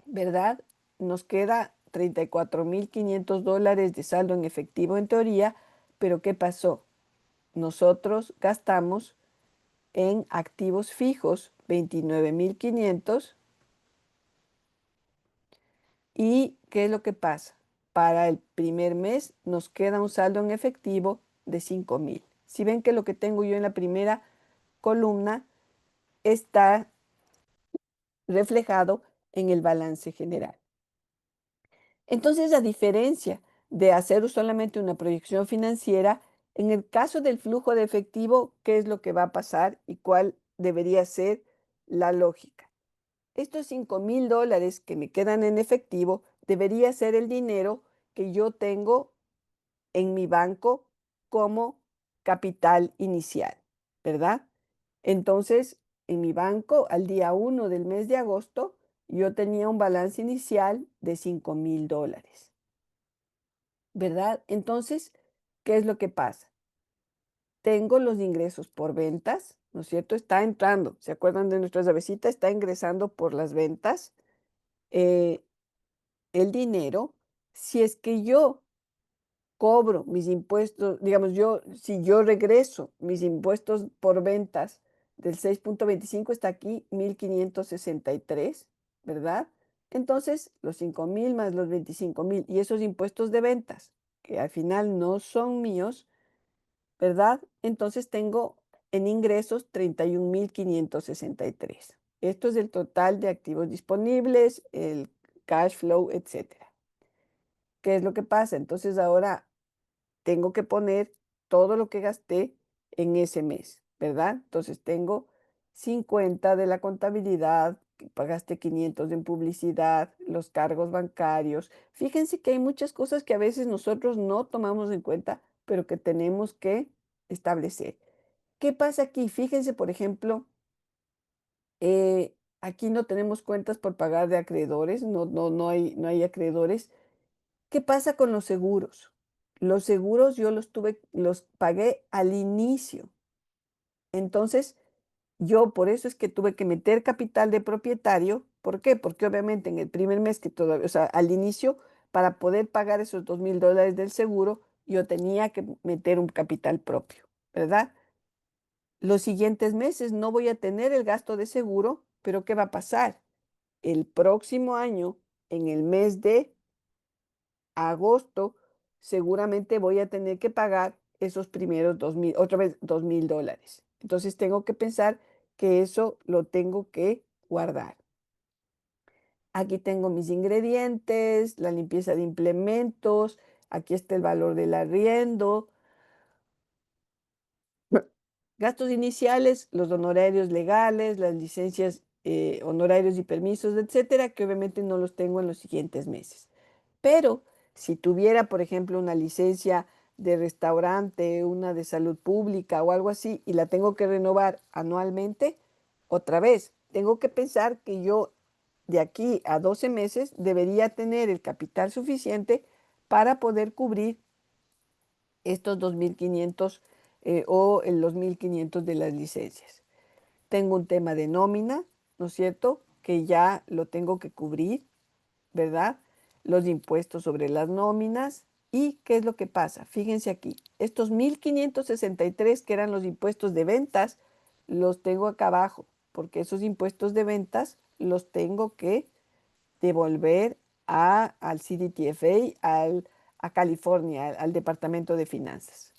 ¿verdad? Nos queda $34,500 de saldo en efectivo en teoría, pero ¿qué pasó? Nosotros gastamos en activos fijos 29,500. ¿Y qué es lo que pasa? Para el primer mes nos queda un saldo en efectivo de 5,000. Si ven que lo que tengo yo en la primera columna está reflejado en el balance general. Entonces, a diferencia de hacer solamente una proyección financiera, en el caso del flujo de efectivo, ¿qué es lo que va a pasar y cuál debería ser la lógica? Estos $5,000 que me quedan en efectivo debería ser el dinero que yo tengo en mi banco como capital inicial, ¿verdad? Entonces, en mi banco, al día 1 del mes de agosto, yo tenía un balance inicial de $5,000, ¿verdad? Entonces, ¿qué es lo que pasa? Tengo los ingresos por ventas, ¿no es cierto? Está entrando, ¿se acuerdan de nuestra llavecita? Está ingresando por las ventas. eh, el dinero, si es que yo cobro mis impuestos, digamos, si yo regreso mis impuestos por ventas del 6,25 está aquí 1,563, ¿verdad? Entonces, los 5,000 más los 25,000 y esos impuestos de ventas, que al final no son míos, ¿verdad? Entonces tengo en ingresos 31,563. Esto es el total de activos disponibles, el cash flow, etcétera. ¿Qué es lo que pasa? Entonces ahora tengo que poner todo lo que gasté en ese mes, ¿verdad? Entonces tengo 50 de la contabilidad, que pagaste 500 en publicidad, los cargos bancarios. Fíjense que hay muchas cosas que a veces nosotros no tomamos en cuenta, pero que tenemos que establecer. ¿Qué pasa aquí? Fíjense, por ejemplo, aquí no tenemos cuentas por pagar de acreedores, no hay acreedores. ¿Qué pasa con los seguros? Los seguros yo los pagué al inicio. Entonces, yo por eso es que tuve que meter capital de propietario. ¿Por qué? Porque obviamente en el primer mes que todavía, o sea, al inicio, para poder pagar esos $2,000 del seguro, yo tenía que meter un capital propio, ¿verdad? Los siguientes meses no voy a tener el gasto de seguro, pero ¿qué va a pasar? El próximo año, en el mes de agosto, seguramente voy a tener que pagar esos primeros 2,000, otra vez $2,000. Entonces tengo que pensar que eso lo tengo que guardar. Aquí tengo mis ingredientes, la limpieza de implementos, aquí está el valor del arriendo. Gastos iniciales, los honorarios legales, las licencias, honorarios y permisos, etcétera, que obviamente no los tengo en los siguientes meses. Pero si tuviera, por ejemplo, una licencia de restaurante, una de salud pública o algo así, y la tengo que renovar anualmente, otra vez, tengo que pensar que yo de aquí a 12 meses debería tener el capital suficiente para poder cubrir estos 2,500 o los 1,500 de las licencias. Tengo un tema de nómina, ¿no es cierto? Que ya lo tengo que cubrir, ¿verdad? Los impuestos sobre las nóminas. ¿Y qué es lo que pasa? Fíjense aquí, estos 1,563 que eran los impuestos de ventas, los tengo acá abajo, porque esos impuestos de ventas los tengo que devolver al CDTFA, a California, al Departamento de Finanzas.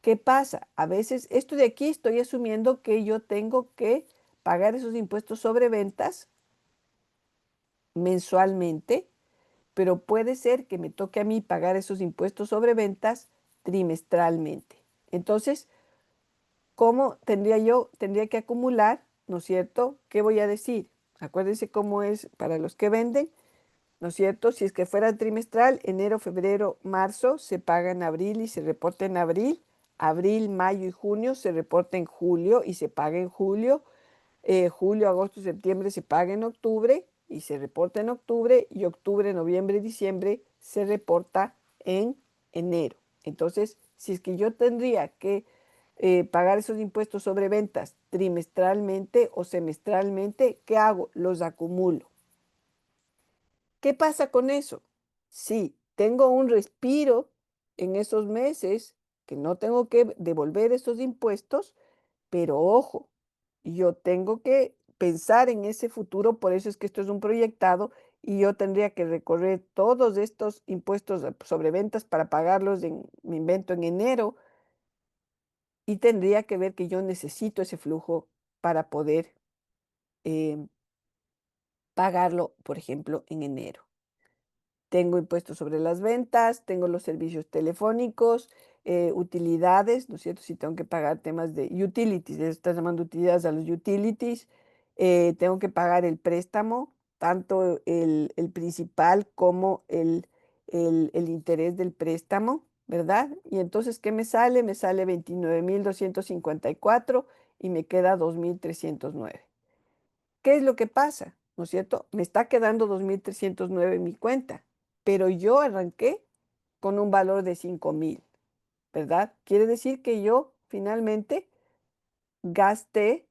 ¿Qué pasa? A veces esto de aquí estoy asumiendo que yo tengo que pagar esos impuestos sobre ventas mensualmente, pero puede ser que me toque a mí pagar esos impuestos sobre ventas trimestralmente. Entonces, ¿cómo tendría yo? Tendría que acumular, ¿no es cierto? ¿Qué voy a decir? Acuérdense cómo es para los que venden, ¿no es cierto? Si es que fuera trimestral, enero, febrero, marzo, se paga en abril y se reporta en abril. Abril, mayo y junio se reporta en julio y se paga en julio. Julio, agosto, septiembre se paga en octubre y se reporta en octubre. Y octubre, noviembre y diciembre se reporta en enero. Entonces, si es que yo tendría que pagar esos impuestos sobre ventas trimestralmente o semestralmente, ¿qué hago? Los acumulo. ¿Qué pasa con eso? Sí, tengo un respiro en esos meses que no tengo que devolver esos impuestos, pero ojo, yo tengo que pensar en ese futuro, por eso es que esto es un proyectado y yo tendría que recorrer todos estos impuestos sobre ventas para pagarlos me invento en enero y tendría que ver que yo necesito ese flujo para poder em, pagarlo, por ejemplo, en enero. Tengo impuestos sobre las ventas, tengo los servicios telefónicos, utilidades, ¿no es cierto? Si tengo que pagar temas de utilities, le estás llamando utilidades a los utilities, tengo que pagar el préstamo, tanto el principal como el interés del préstamo, ¿verdad? Y entonces, ¿qué me sale? Me sale 29,254 y me queda 2,309. ¿Qué es lo que pasa? ¿No es cierto? Me está quedando 2,309 en mi cuenta, pero yo arranqué con un valor de 5,000, ¿verdad? Quiere decir que yo finalmente gasté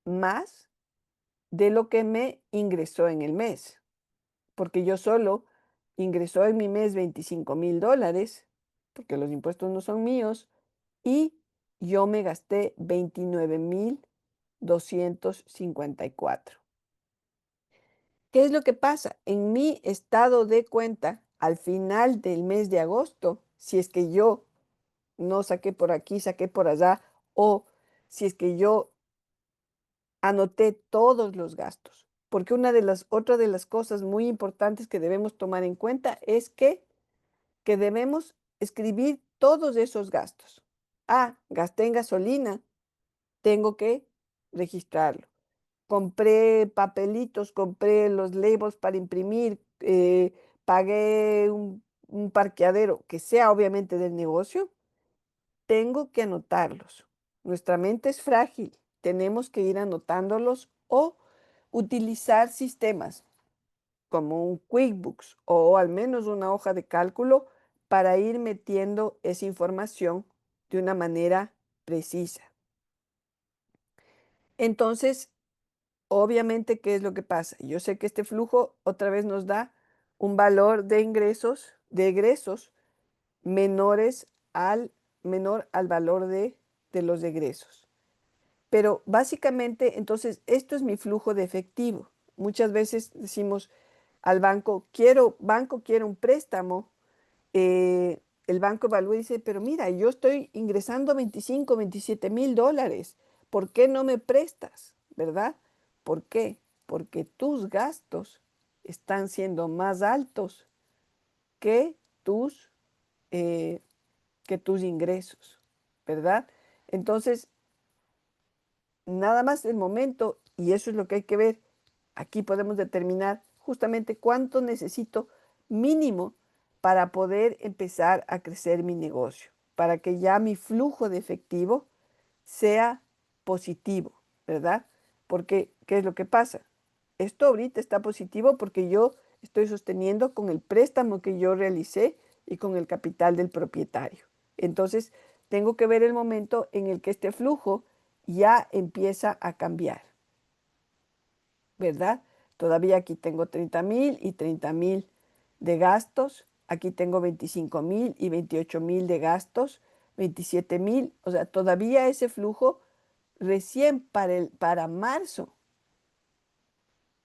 más de lo que me ingresó en el mes, porque yo solo ingresó en mi mes $25,000, porque los impuestos no son míos, y yo me gasté 29,254. ¿Qué es lo que pasa? En mi estado de cuenta, al final del mes de agosto, si es que yo no saqué por aquí, saqué por allá, o si es que yo anoté todos los gastos, porque otra de las cosas muy importantes que debemos tomar en cuenta es que debemos escribir todos esos gastos. Ah, gasté en gasolina, tengo que registrarlo. Compré papelitos, compré los labels para imprimir, pagué un parqueadero, que sea obviamente del negocio, tengo que anotarlos. Nuestra mente es frágil, tenemos que ir anotándolos o utilizar sistemas como un QuickBooks o al menos una hoja de cálculo para ir metiendo esa información de una manera precisa. Entonces, obviamente, ¿qué es lo que pasa? Yo sé que este flujo otra vez nos da un valor de ingresos, de egresos menores menor al valor de los egresos. Pero básicamente, entonces, esto es mi flujo de efectivo. Muchas veces decimos al banco, quiero un préstamo el banco evalúa y dice, pero mira, yo estoy ingresando 25, 27.000 dólares. ¿Por qué no me prestas? ¿Verdad? ¿Por qué? Porque tus gastos están siendo más altos que tus, eh, que tus ingresos, ¿verdad? Entonces, nada más el momento, y eso es lo que hay que ver. Aquí podemos determinar justamente cuánto necesito mínimo para poder empezar a crecer mi negocio, para que ya mi flujo de efectivo sea positivo, ¿verdad? Porque, ¿qué es lo que pasa? Esto ahorita está positivo porque yo estoy sosteniendo con el préstamo que yo realicé y con el capital del propietario. Entonces, tengo que ver el momento en el que este flujo ya empieza a cambiar, ¿verdad? Todavía aquí tengo 30.000 y 30.000 de gastos. Aquí tengo 25.000 y 28.000 de gastos, 27.000. O sea, todavía ese flujo recién para marzo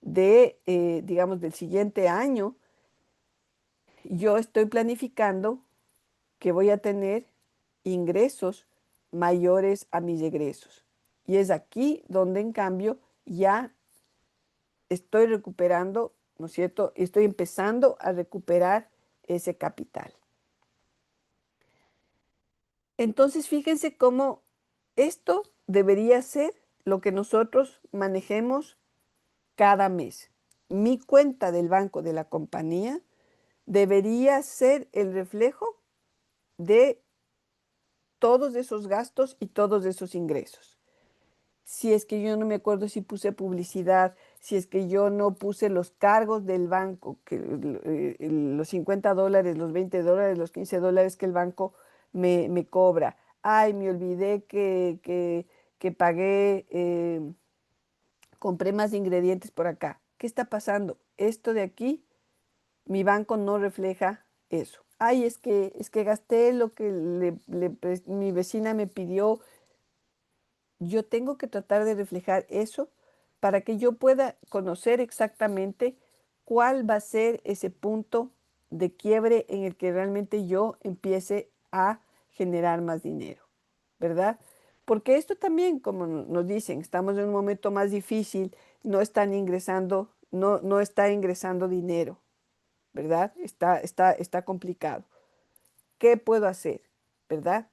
de, digamos, del siguiente año, yo estoy planificando que voy a tener ingresos mayores a mis egresos. Y es aquí donde en cambio ya estoy recuperando, ¿no es cierto? Estoy empezando a recuperar ese capital. Entonces, fíjense cómo esto debería ser lo que nosotros manejemos cada mes. Mi cuenta del banco de la compañía debería ser el reflejo de todos esos gastos y todos esos ingresos. Si es que yo no me acuerdo si puse publicidad, si es que yo no puse los cargos del banco, que los 50 dólares, los 20 dólares, los 15 dólares que el banco me cobra. Ay, me olvidé que pagué, compré más ingredientes por acá. ¿Qué está pasando? Esto de aquí, mi banco no refleja eso. Ay, es que gasté lo que mi vecina me pidió. Yo tengo que tratar de reflejar eso para que yo pueda conocer exactamente cuál va a ser ese punto de quiebre en el que realmente yo empiece a generar más dinero, ¿verdad? Porque esto también, como nos dicen, estamos en un momento más difícil, no está ingresando dinero, ¿verdad? Está complicado. ¿Qué puedo hacer? ¿Verdad?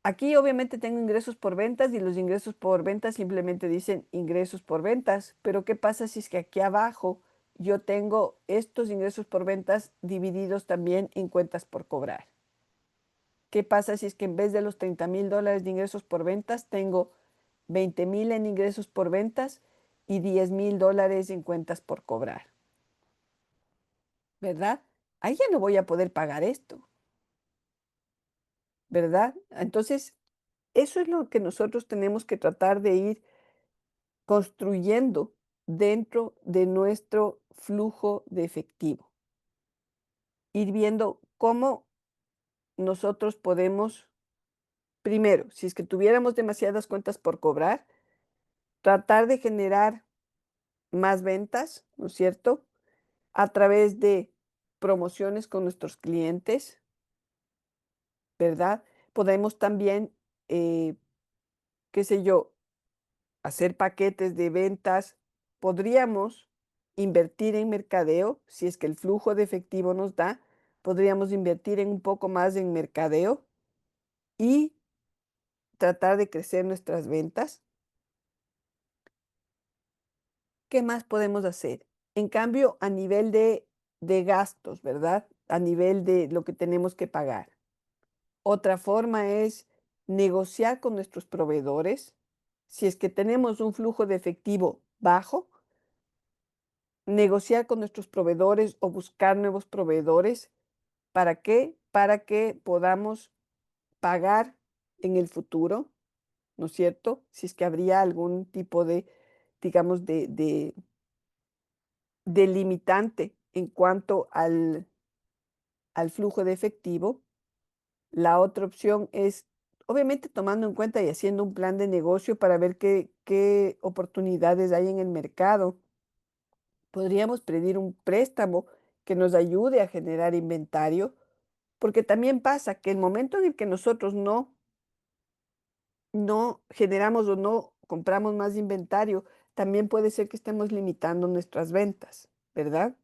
Aquí obviamente tengo ingresos por ventas y los ingresos por ventas simplemente dicen ingresos por ventas, pero ¿qué pasa si es que aquí abajo yo tengo estos ingresos por ventas divididos también en cuentas por cobrar? ¿Qué pasa si es que en vez de los 30.000 dólares de ingresos por ventas tengo 20.000 en ingresos por ventas y 10.000 dólares en cuentas por cobrar? ¿Verdad? Ahí ya no voy a poder pagar esto, ¿verdad? Entonces, eso es lo que nosotros tenemos que tratar de ir construyendo dentro de nuestro flujo de efectivo. Ir viendo cómo nosotros podemos, primero, si es que tuviéramos demasiadas cuentas por cobrar, tratar de generar más ventas, ¿no es cierto? A través de promociones con nuestros clientes, ¿verdad? Podemos también, qué sé yo, hacer paquetes de ventas, podríamos invertir en mercadeo, si es que el flujo de efectivo nos da, podríamos invertir en un poco más en mercadeo y tratar de crecer nuestras ventas. ¿Qué más podemos hacer? En cambio, a nivel de gastos, ¿verdad? A nivel de lo que tenemos que pagar. Otra forma es negociar con nuestros proveedores. Si es que tenemos un flujo de efectivo bajo, negociar con nuestros proveedores o buscar nuevos proveedores. ¿Para qué? Para que podamos pagar en el futuro, ¿no es cierto? Si es que habría algún tipo de, digamos, de limitante en cuanto al flujo de efectivo. La otra opción es, obviamente, tomando en cuenta y haciendo un plan de negocio para ver qué oportunidades hay en el mercado. Podríamos pedir un préstamo que nos ayude a generar inventario, porque también pasa que el momento en el que nosotros no generamos o no compramos más inventario, también puede ser que estemos limitando nuestras ventas, ¿verdad?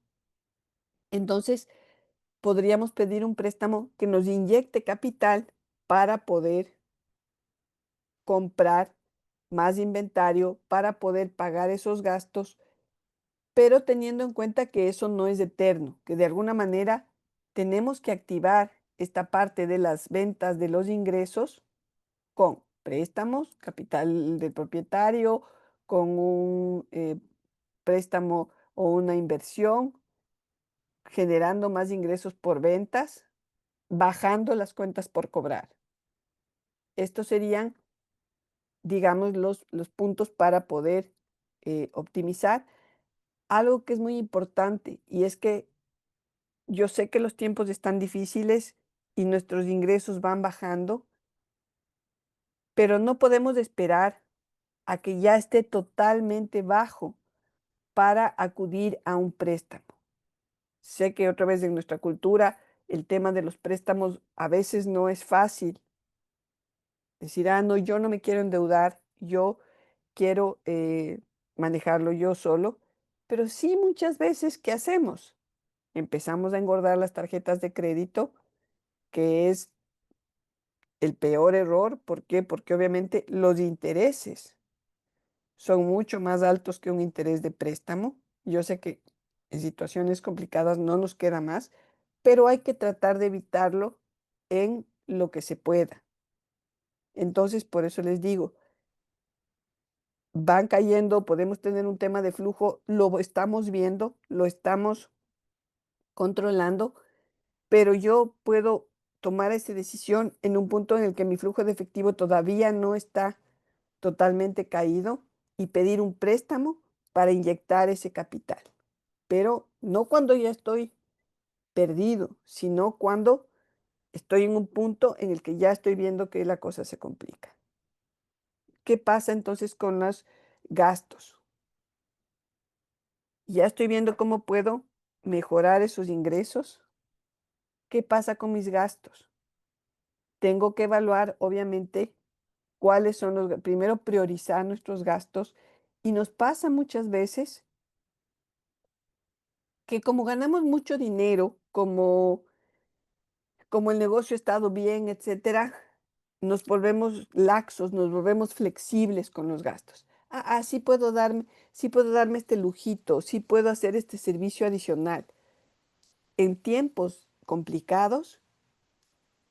Entonces, podríamos pedir un préstamo que nos inyecte capital para poder comprar más inventario, para poder pagar esos gastos, pero teniendo en cuenta que eso no es eterno, que de alguna manera tenemos que activar esta parte de las ventas de los ingresos con préstamos, capital del propietario, con un préstamo o una inversión, generando más ingresos por ventas, bajando las cuentas por cobrar. Estos serían, digamos, los puntos para poder optimizar. Algo que es muy importante y es que yo sé que los tiempos están difíciles y nuestros ingresos van bajando, pero no podemos esperar a que ya esté totalmente bajo para acudir a un préstamo. Sé que otra vez en nuestra cultura el tema de los préstamos a veces no es fácil. Decir, ah, no, yo no me quiero endeudar, yo quiero manejarlo yo solo, pero sí muchas veces, ¿qué hacemos? Empezamos a engordar las tarjetas de crédito, que es el peor error. ¿Por qué? Porque obviamente los intereses son mucho más altos que un interés de préstamo. Yo sé que en situaciones complicadas no nos queda más, pero hay que tratar de evitarlo en lo que se pueda. Entonces, por eso les digo, van cayendo, podemos tener un tema de flujo, lo estamos viendo, lo estamos controlando, pero yo puedo tomar esa decisión en un punto en el que mi flujo de efectivo todavía no está totalmente caído y pedir un préstamo para inyectar ese capital. Pero no cuando ya estoy perdido, sino cuando estoy en un punto en el que ya estoy viendo que la cosa se complica. ¿Qué pasa entonces con los gastos? Ya estoy viendo cómo puedo mejorar esos ingresos. ¿Qué pasa con mis gastos? Tengo que evaluar, obviamente, cuáles son primero priorizar nuestros gastos y nos pasa muchas veces que como ganamos mucho dinero, como el negocio ha estado bien, etcétera, nos volvemos laxos, nos volvemos flexibles con los gastos. Sí puedo darme este lujito, sí puedo hacer este servicio adicional. En tiempos complicados,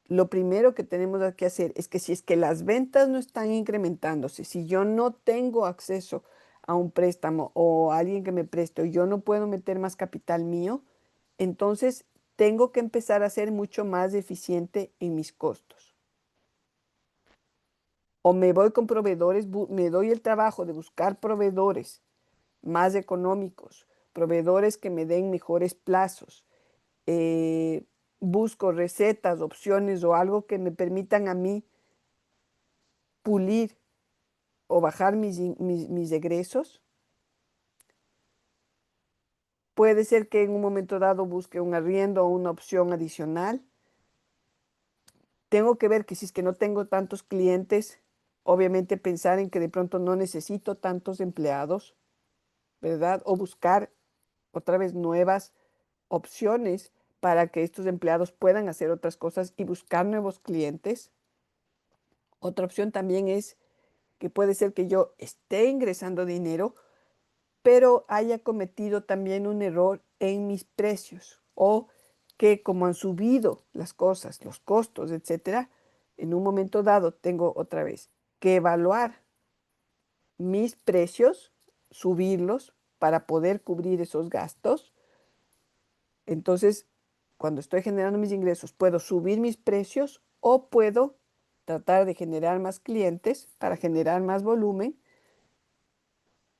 lo primero que tenemos que hacer es que si es que las ventas no están incrementándose, si yo no tengo acceso a un préstamo o a alguien que me preste, o yo no puedo meter más capital mío, entonces tengo que empezar a ser mucho más eficiente en mis costos. O me voy con proveedores, me doy el trabajo de buscar proveedores más económicos, proveedores que me den mejores plazos. Busco recetas, opciones o algo que me permitan a mí pulir o bajar mis egresos. Puede ser que en un momento dado busque un arriendo o una opción adicional. Tengo que ver que si es que no tengo tantos clientes, obviamente pensar en que de pronto no necesito tantos empleados, ¿verdad? O buscar otra vez nuevas opciones para que estos empleados puedan hacer otras cosas y buscar nuevos clientes. Otra opción también es que puede ser que yo esté ingresando dinero, pero haya cometido también un error en mis precios o que como han subido las cosas, los costos, etcétera, en un momento dado tengo otra vez que evaluar mis precios, subirlos para poder cubrir esos gastos. Entonces, cuando estoy generando mis ingresos, puedo subir mis precios o puedo tratar de generar más clientes para generar más volumen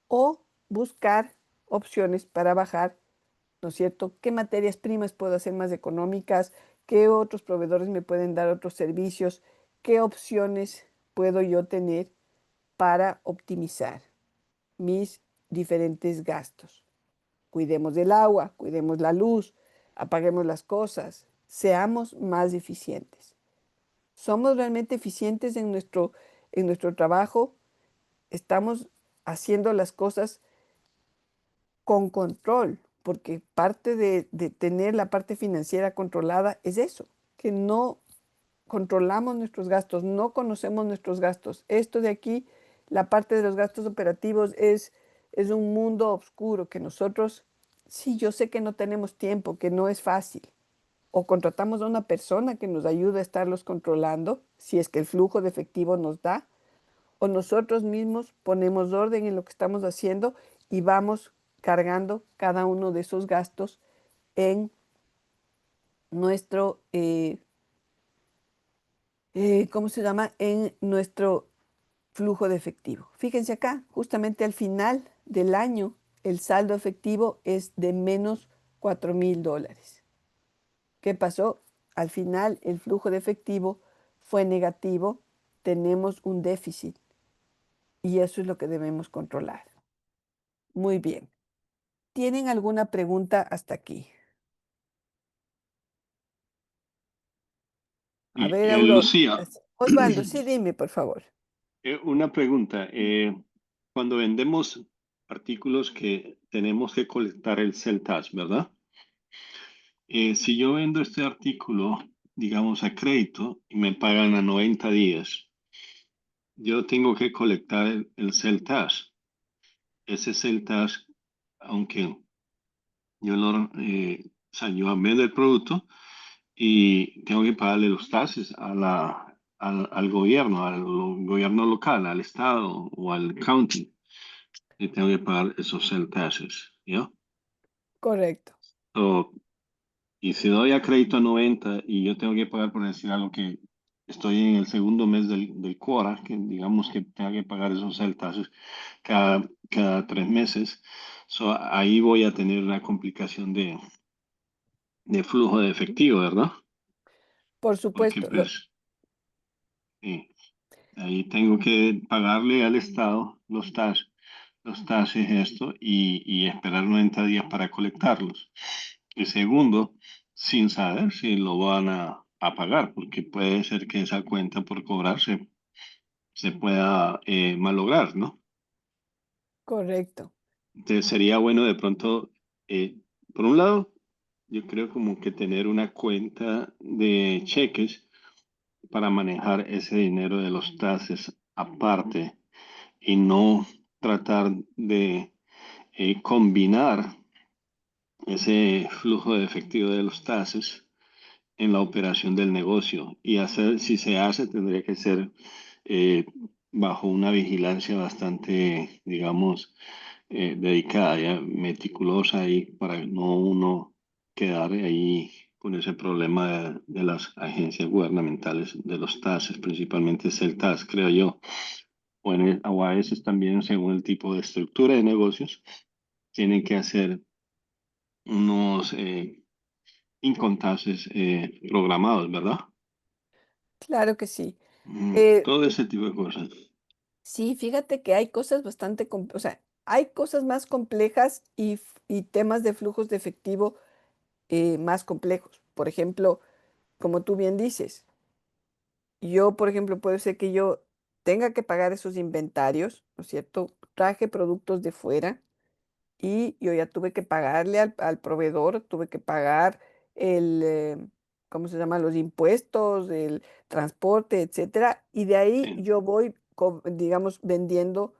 o buscar opciones para bajar, ¿no es cierto? ¿Qué materias primas puedo hacer más económicas? ¿Qué otros proveedores me pueden dar otros servicios? ¿Qué opciones puedo yo tener para optimizar mis diferentes gastos? Cuidemos del agua, cuidemos la luz, apaguemos las cosas, seamos más eficientes. ¿Somos realmente eficientes en nuestro trabajo? ¿Estamos haciendo las cosas con control? Porque parte de tener la parte financiera controlada es eso, que no controlamos nuestros gastos, no conocemos nuestros gastos. Esto de aquí, la parte de los gastos operativos es un mundo oscuro que nosotros, sí, yo sé que no tenemos tiempo, que no es fácil. O contratamos a una persona que nos ayude a estarlos controlando, si es que el flujo de efectivo nos da, o nosotros mismos ponemos orden en lo que estamos haciendo y vamos cargando cada uno de esos gastos en nuestro, ¿cómo se llama? En nuestro flujo de efectivo. Fíjense acá, justamente al final del año, el saldo efectivo es de menos $4,000. ¿Qué pasó? Al final, el flujo de efectivo fue negativo, tenemos un déficit y eso es lo que debemos controlar. Muy bien. ¿Tienen alguna pregunta hasta aquí? A ver, Lucía, Osvaldo, sí, dime, por favor. una pregunta. Cuando vendemos artículos que tenemos que colectar el CELTAS, ¿verdad? Si yo vendo este artículo, digamos, a crédito y me pagan a 90 días, yo tengo que colectar el CELTAS. Ese CELTAS, aunque o sea, yo vendo el producto y tengo que pagarle los taxes al gobierno, gobierno local, al estado o al county. Y tengo que pagar esos sales taxes, ¿ya? Correcto. So, y si doy a crédito a 90 y yo tengo que pagar, por decir algo, que estoy en el segundo mes del quota, que digamos que tengo que pagar esos sales taxes cada 3 meses, ahí voy a tener una complicación de flujo de efectivo, ¿verdad? Por Porque supuesto. pues sí, ahí tengo que pagarle al Estado los taxes esto y esperar 90 días para colectarlos. Y segundo, sin saber si lo van a pagar, porque puede ser que esa cuenta por cobrarse se pueda malograr, ¿no? Correcto. Entonces sería bueno de pronto, por un lado, yo creo como que tener una cuenta de cheques para manejar ese dinero de los taxes aparte y no tratar de combinar ese flujo de efectivo de los taxes en la operación del negocio. Y hacer, si se hace, tendría que ser eh, bajo una vigilancia bastante, digamos, dedicada, ya, meticulosa y para no uno quedar ahí con ese problema de las agencias gubernamentales de los taxes, principalmente es el TAS, creo yo, o a veces también según el tipo de estructura de negocios, tienen que hacer unos incontables programados, ¿verdad? Claro que sí. Eh, Todo ese tipo de cosas. sí, fíjate que hay cosas o sea, hay cosas más complejas y temas de flujos de efectivo más complejos. Por ejemplo, como tú bien dices, yo, por ejemplo, puede ser que yo tenga que pagar esos inventarios, ¿no es cierto? Traje productos de fuera y yo ya tuve que pagarle al proveedor, tuve que pagar el, ¿cómo se llama? Los impuestos, el transporte, etcétera. Y de ahí Sí. yo voy, digamos, vendiendo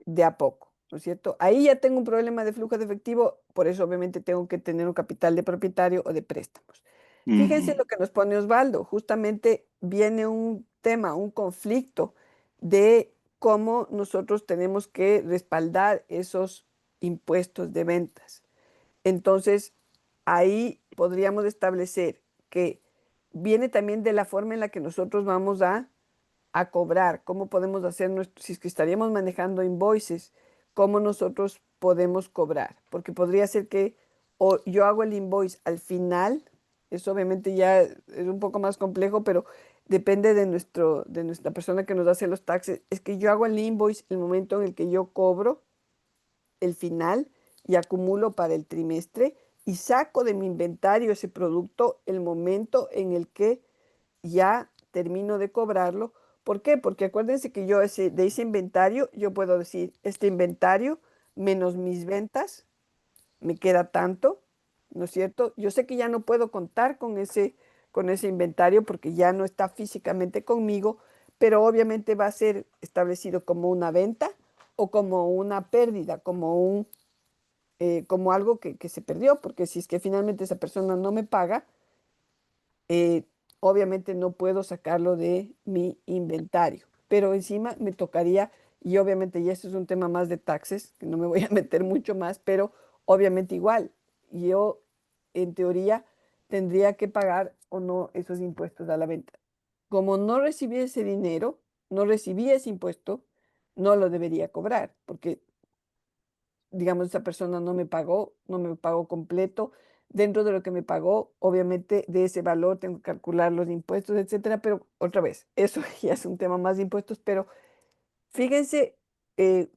de a poco, ¿no es cierto? Ahí ya tengo un problema de flujo de efectivo, por eso obviamente tengo que tener un capital de propietario o de préstamos. Fíjense Ujú. lo que nos pone Osvaldo, justamente viene un tema, un conflicto de cómo nosotros tenemos que respaldar esos impuestos de ventas. Entonces, ahí podríamos establecer que viene también de la forma en la que nosotros vamos a cobrar, cómo podemos hacer nuestro, si es que estaríamos manejando invoices, cómo nosotros podemos cobrar, porque podría ser que o yo hago el invoice al final, eso obviamente ya es un poco más complejo, pero depende de nuestra persona que nos hace los taxes, es que yo hago el invoice el momento en el que yo cobro el final y acumulo para el trimestre, y saco de mi inventario ese producto el momento en el que ya termino de cobrarlo. ¿Por qué? Porque acuérdense que yo de ese inventario, yo puedo decir, este inventario menos mis ventas, me queda tanto, ¿no es cierto? Yo sé que ya no puedo contar con ese inventario porque ya no está físicamente conmigo, pero obviamente va a ser establecido como una venta o como una pérdida, como algo que se perdió, porque si es que finalmente esa persona no me paga, eh, obviamente no puedo sacarlo de mi inventario, pero encima me tocaría, y obviamente ya esto es un tema más de taxes, que no me voy a meter mucho más, pero obviamente igual, yo en teoría tendría que pagar o no esos impuestos a la venta. Como no recibí ese dinero, no recibí ese impuesto, no lo debería cobrar, porque digamos, esa persona no me pagó, no me pagó completo. Dentro de lo que me pagó, obviamente de ese valor tengo que calcular los impuestos, etcétera, pero otra vez, eso ya es un tema más de impuestos, pero fíjense,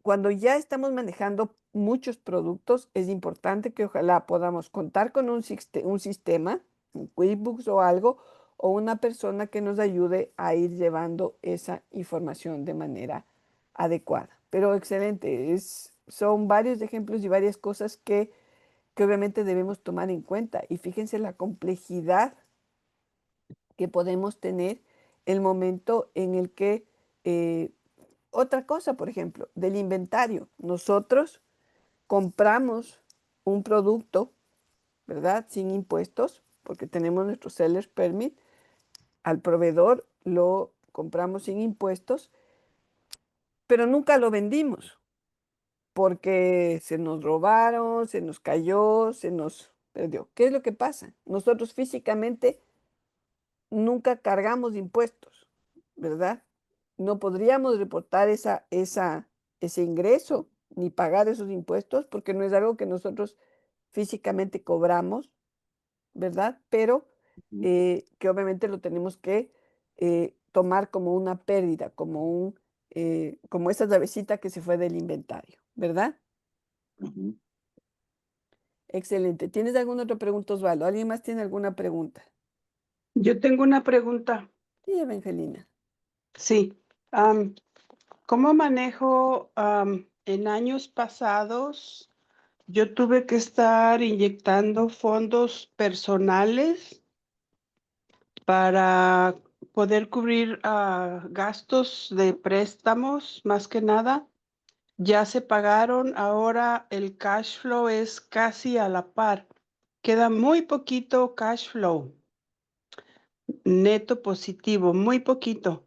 cuando ya estamos manejando muchos productos, es importante que ojalá podamos contar con un sistema, un QuickBooks o algo, o una persona que nos ayude a ir llevando esa información de manera adecuada. Pero excelente, son varios ejemplos y varias cosas que obviamente debemos tomar en cuenta. Y fíjense la complejidad que podemos tener el momento en el que otra cosa, por ejemplo, del inventario. Nosotros compramos un producto, ¿verdad? Sin impuestos, porque tenemos nuestro seller's permit. Al proveedor lo compramos sin impuestos, pero nunca lo vendimos porque se nos robaron, se nos cayó, se nos perdió. ¿Qué es lo que pasa? Nosotros físicamente nunca cargamos impuestos, ¿verdad? No podríamos reportar ese ingreso ni pagar esos impuestos porque no es algo que nosotros físicamente cobramos, ¿verdad? Pero Ujú, que obviamente lo tenemos que tomar como una pérdida, como esa llavecita que se fue del inventario, ¿verdad? ujú. Excelente. ¿Tienes alguna otra pregunta, Osvaldo? ¿Alguien más tiene alguna pregunta? Yo tengo una pregunta. Sí, Evangelina. Sí. am, ¿Cómo manejo en años pasados? Yo tuve que estar inyectando fondos personales para poder cubrir gastos de préstamos, más que nada. Ya se pagaron, ahora el cash flow es casi a la par. Queda muy poquito cash flow, neto positivo, muy poquito.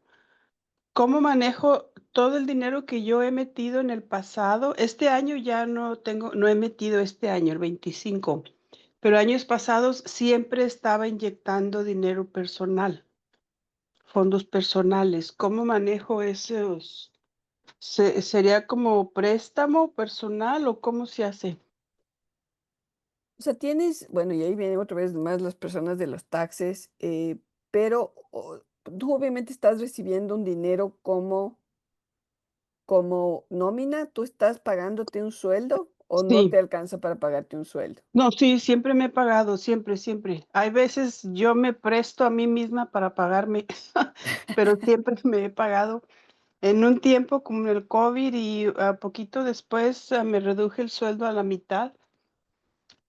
¿Cómo manejo todo el dinero que yo he metido en el pasado? Este año ya no he metido este año, el 25, pero años pasados siempre estaba inyectando dinero personal, fondos personales. ¿Cómo manejo esos? ¿Sería como préstamo personal o cómo se hace? O sea, bueno, y ahí vienen otra vez más las personas de los taxes, pero tú obviamente estás recibiendo un dinero como nómina, tú estás pagándote un sueldo o no te Sí, alcanza para pagarte un sueldo. no, sí, siempre me he pagado, siempre, siempre. Hay veces yo me presto a mí misma para pagarme, pero siempre me he pagado. En un tiempo como el COVID y poquito después me reduje el sueldo a la mitad.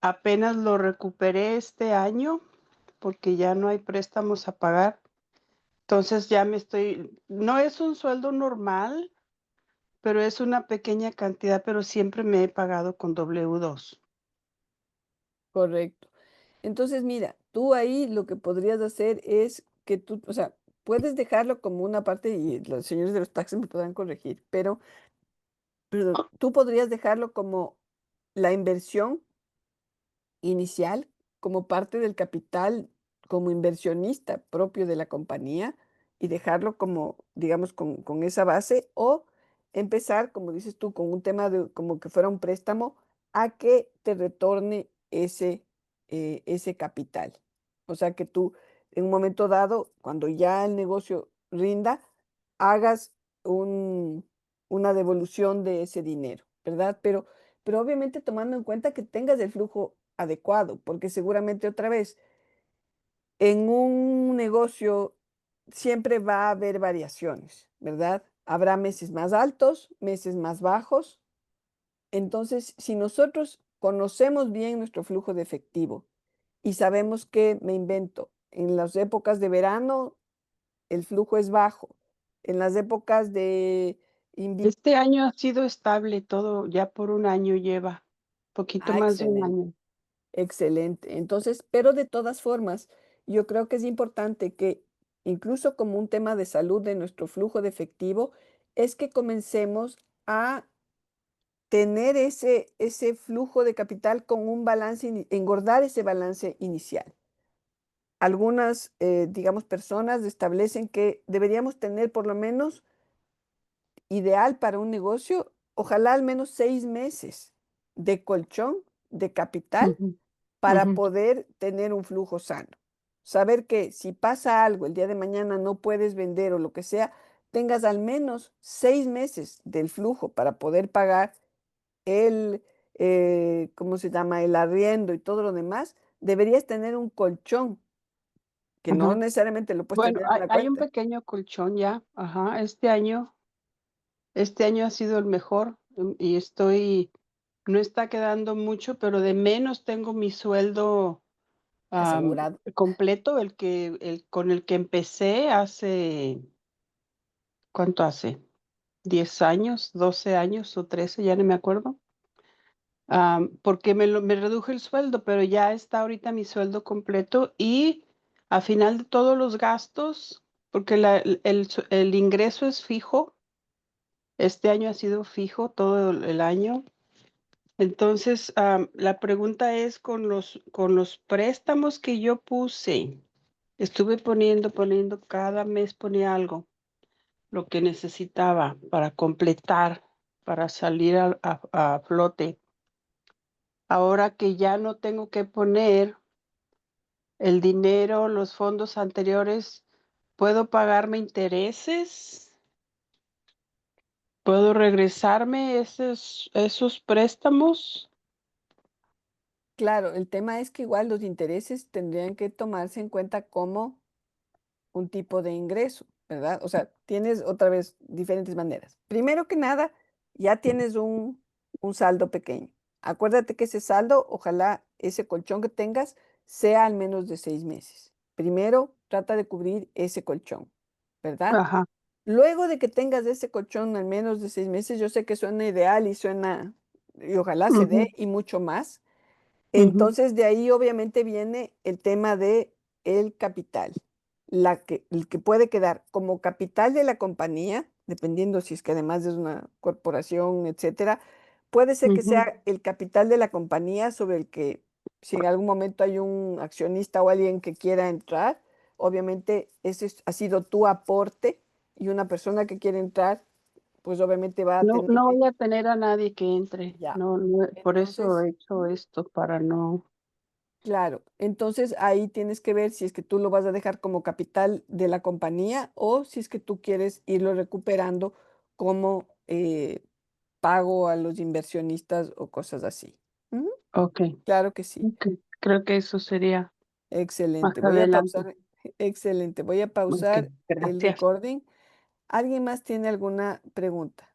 Apenas lo recuperé este año porque ya no hay préstamos a pagar. Entonces no es un sueldo normal, pero es una pequeña cantidad, pero siempre me he pagado con W2. Correcto. Entonces, mira, tú ahí lo que podrías hacer es que tú, o sea, puedes dejarlo como una parte y los señores de los taxis me podrán corregir, pero perdón, tú podrías dejarlo como la inversión inicial como parte del capital, como inversionista propio de la compañía y dejarlo como, digamos, con esa base o empezar, como dices tú, con un tema de como que fuera un préstamo a que te retorne ese capital. O sea, que tú en un momento dado, cuando ya el negocio rinda, hagas una devolución de ese dinero, ¿verdad? Pero obviamente tomando en cuenta que tengas el flujo adecuado, porque seguramente otra vez en un negocio siempre va a haber variaciones, ¿verdad? Habrá meses más altos, meses más bajos. Entonces, si nosotros conocemos bien nuestro flujo de efectivo y sabemos que, me invento, en las épocas de verano el flujo es bajo, en las épocas de invierno, Este año ha sido estable todo, ya por un año lleva, poquito más de un excelente. año. Excelente. Entonces, pero de todas formas, yo creo que es importante que, incluso como un tema de salud de nuestro flujo de efectivo, es que comencemos a tener ese flujo de capital con un balance, engordar ese balance inicial. Algunas, digamos, personas establecen que deberíamos tener por lo menos, ideal para un negocio, ojalá al menos 6 meses de colchón de capital Ujú, para ujú, poder tener un flujo sano. Saber que si pasa algo, el día de mañana no puedes vender o lo que sea, tengas al menos 6 meses del flujo para poder pagar el, ¿cómo se llama? El arriendo y todo lo demás. Deberías tener un colchón que no ajá. necesariamente lo puedes Bueno, tener en una hay un cuenta. pequeño colchón ya, ajá, este año ha sido el mejor y no está quedando mucho, pero de menos tengo mi sueldo Asegurado. completo, con el que empecé ¿cuánto hace? 10 años, 12 años o 13, ya no me acuerdo. Porque me reduje el sueldo, pero ya está ahorita mi sueldo completo y a final de todos los gastos, porque el ingreso es fijo, este año ha sido fijo todo el año. Entonces, la pregunta es con los préstamos que yo puse, estuve poniendo, cada mes ponía algo, lo que necesitaba para completar, para salir a flote. Ahora que ya no tengo que poner el dinero, los fondos anteriores, ¿puedo pagarme intereses? ¿Puedo regresarme esos préstamos? Claro, el tema es que igual los intereses tendrían que tomarse en cuenta como un tipo de ingreso, ¿verdad? O sea, tienes otra vez diferentes maneras. Primero que nada, ya tienes un saldo pequeño. Acuérdate que ese saldo, ojalá ese colchón que tengas sea al menos de 6 meses. Primero, trata de cubrir ese colchón, ¿verdad? Ajá. Luego de que tengas ese colchón al menos de 6 meses, yo sé que suena ideal y suena, y ojalá se dé Ujú, y mucho más. ujú, Entonces, de ahí obviamente viene el tema de el capital, el que puede quedar como capital de la compañía, dependiendo si es que además es una corporación, etcétera, puede ser que ujú. sea el capital de la compañía sobre el que, si en algún momento hay un accionista o alguien que quiera entrar, obviamente ha sido tu aporte, y una persona que quiere entrar, pues obviamente va a No, tener no que, voy a tener a nadie que entre. ya. No, por eso Entonces, he hecho esto, para no. claro, entonces ahí tienes que ver si es que tú lo vas a dejar como capital de la compañía o si es que tú quieres irlo recuperando como pago a los inversionistas o cosas así. Ujú, Ok, claro que sí. ok. Creo que eso sería más Excelente. Voy a adelante. pausar. Excelente. Voy a Ok, pausar el gracias. recording. ¿Alguien más tiene alguna pregunta?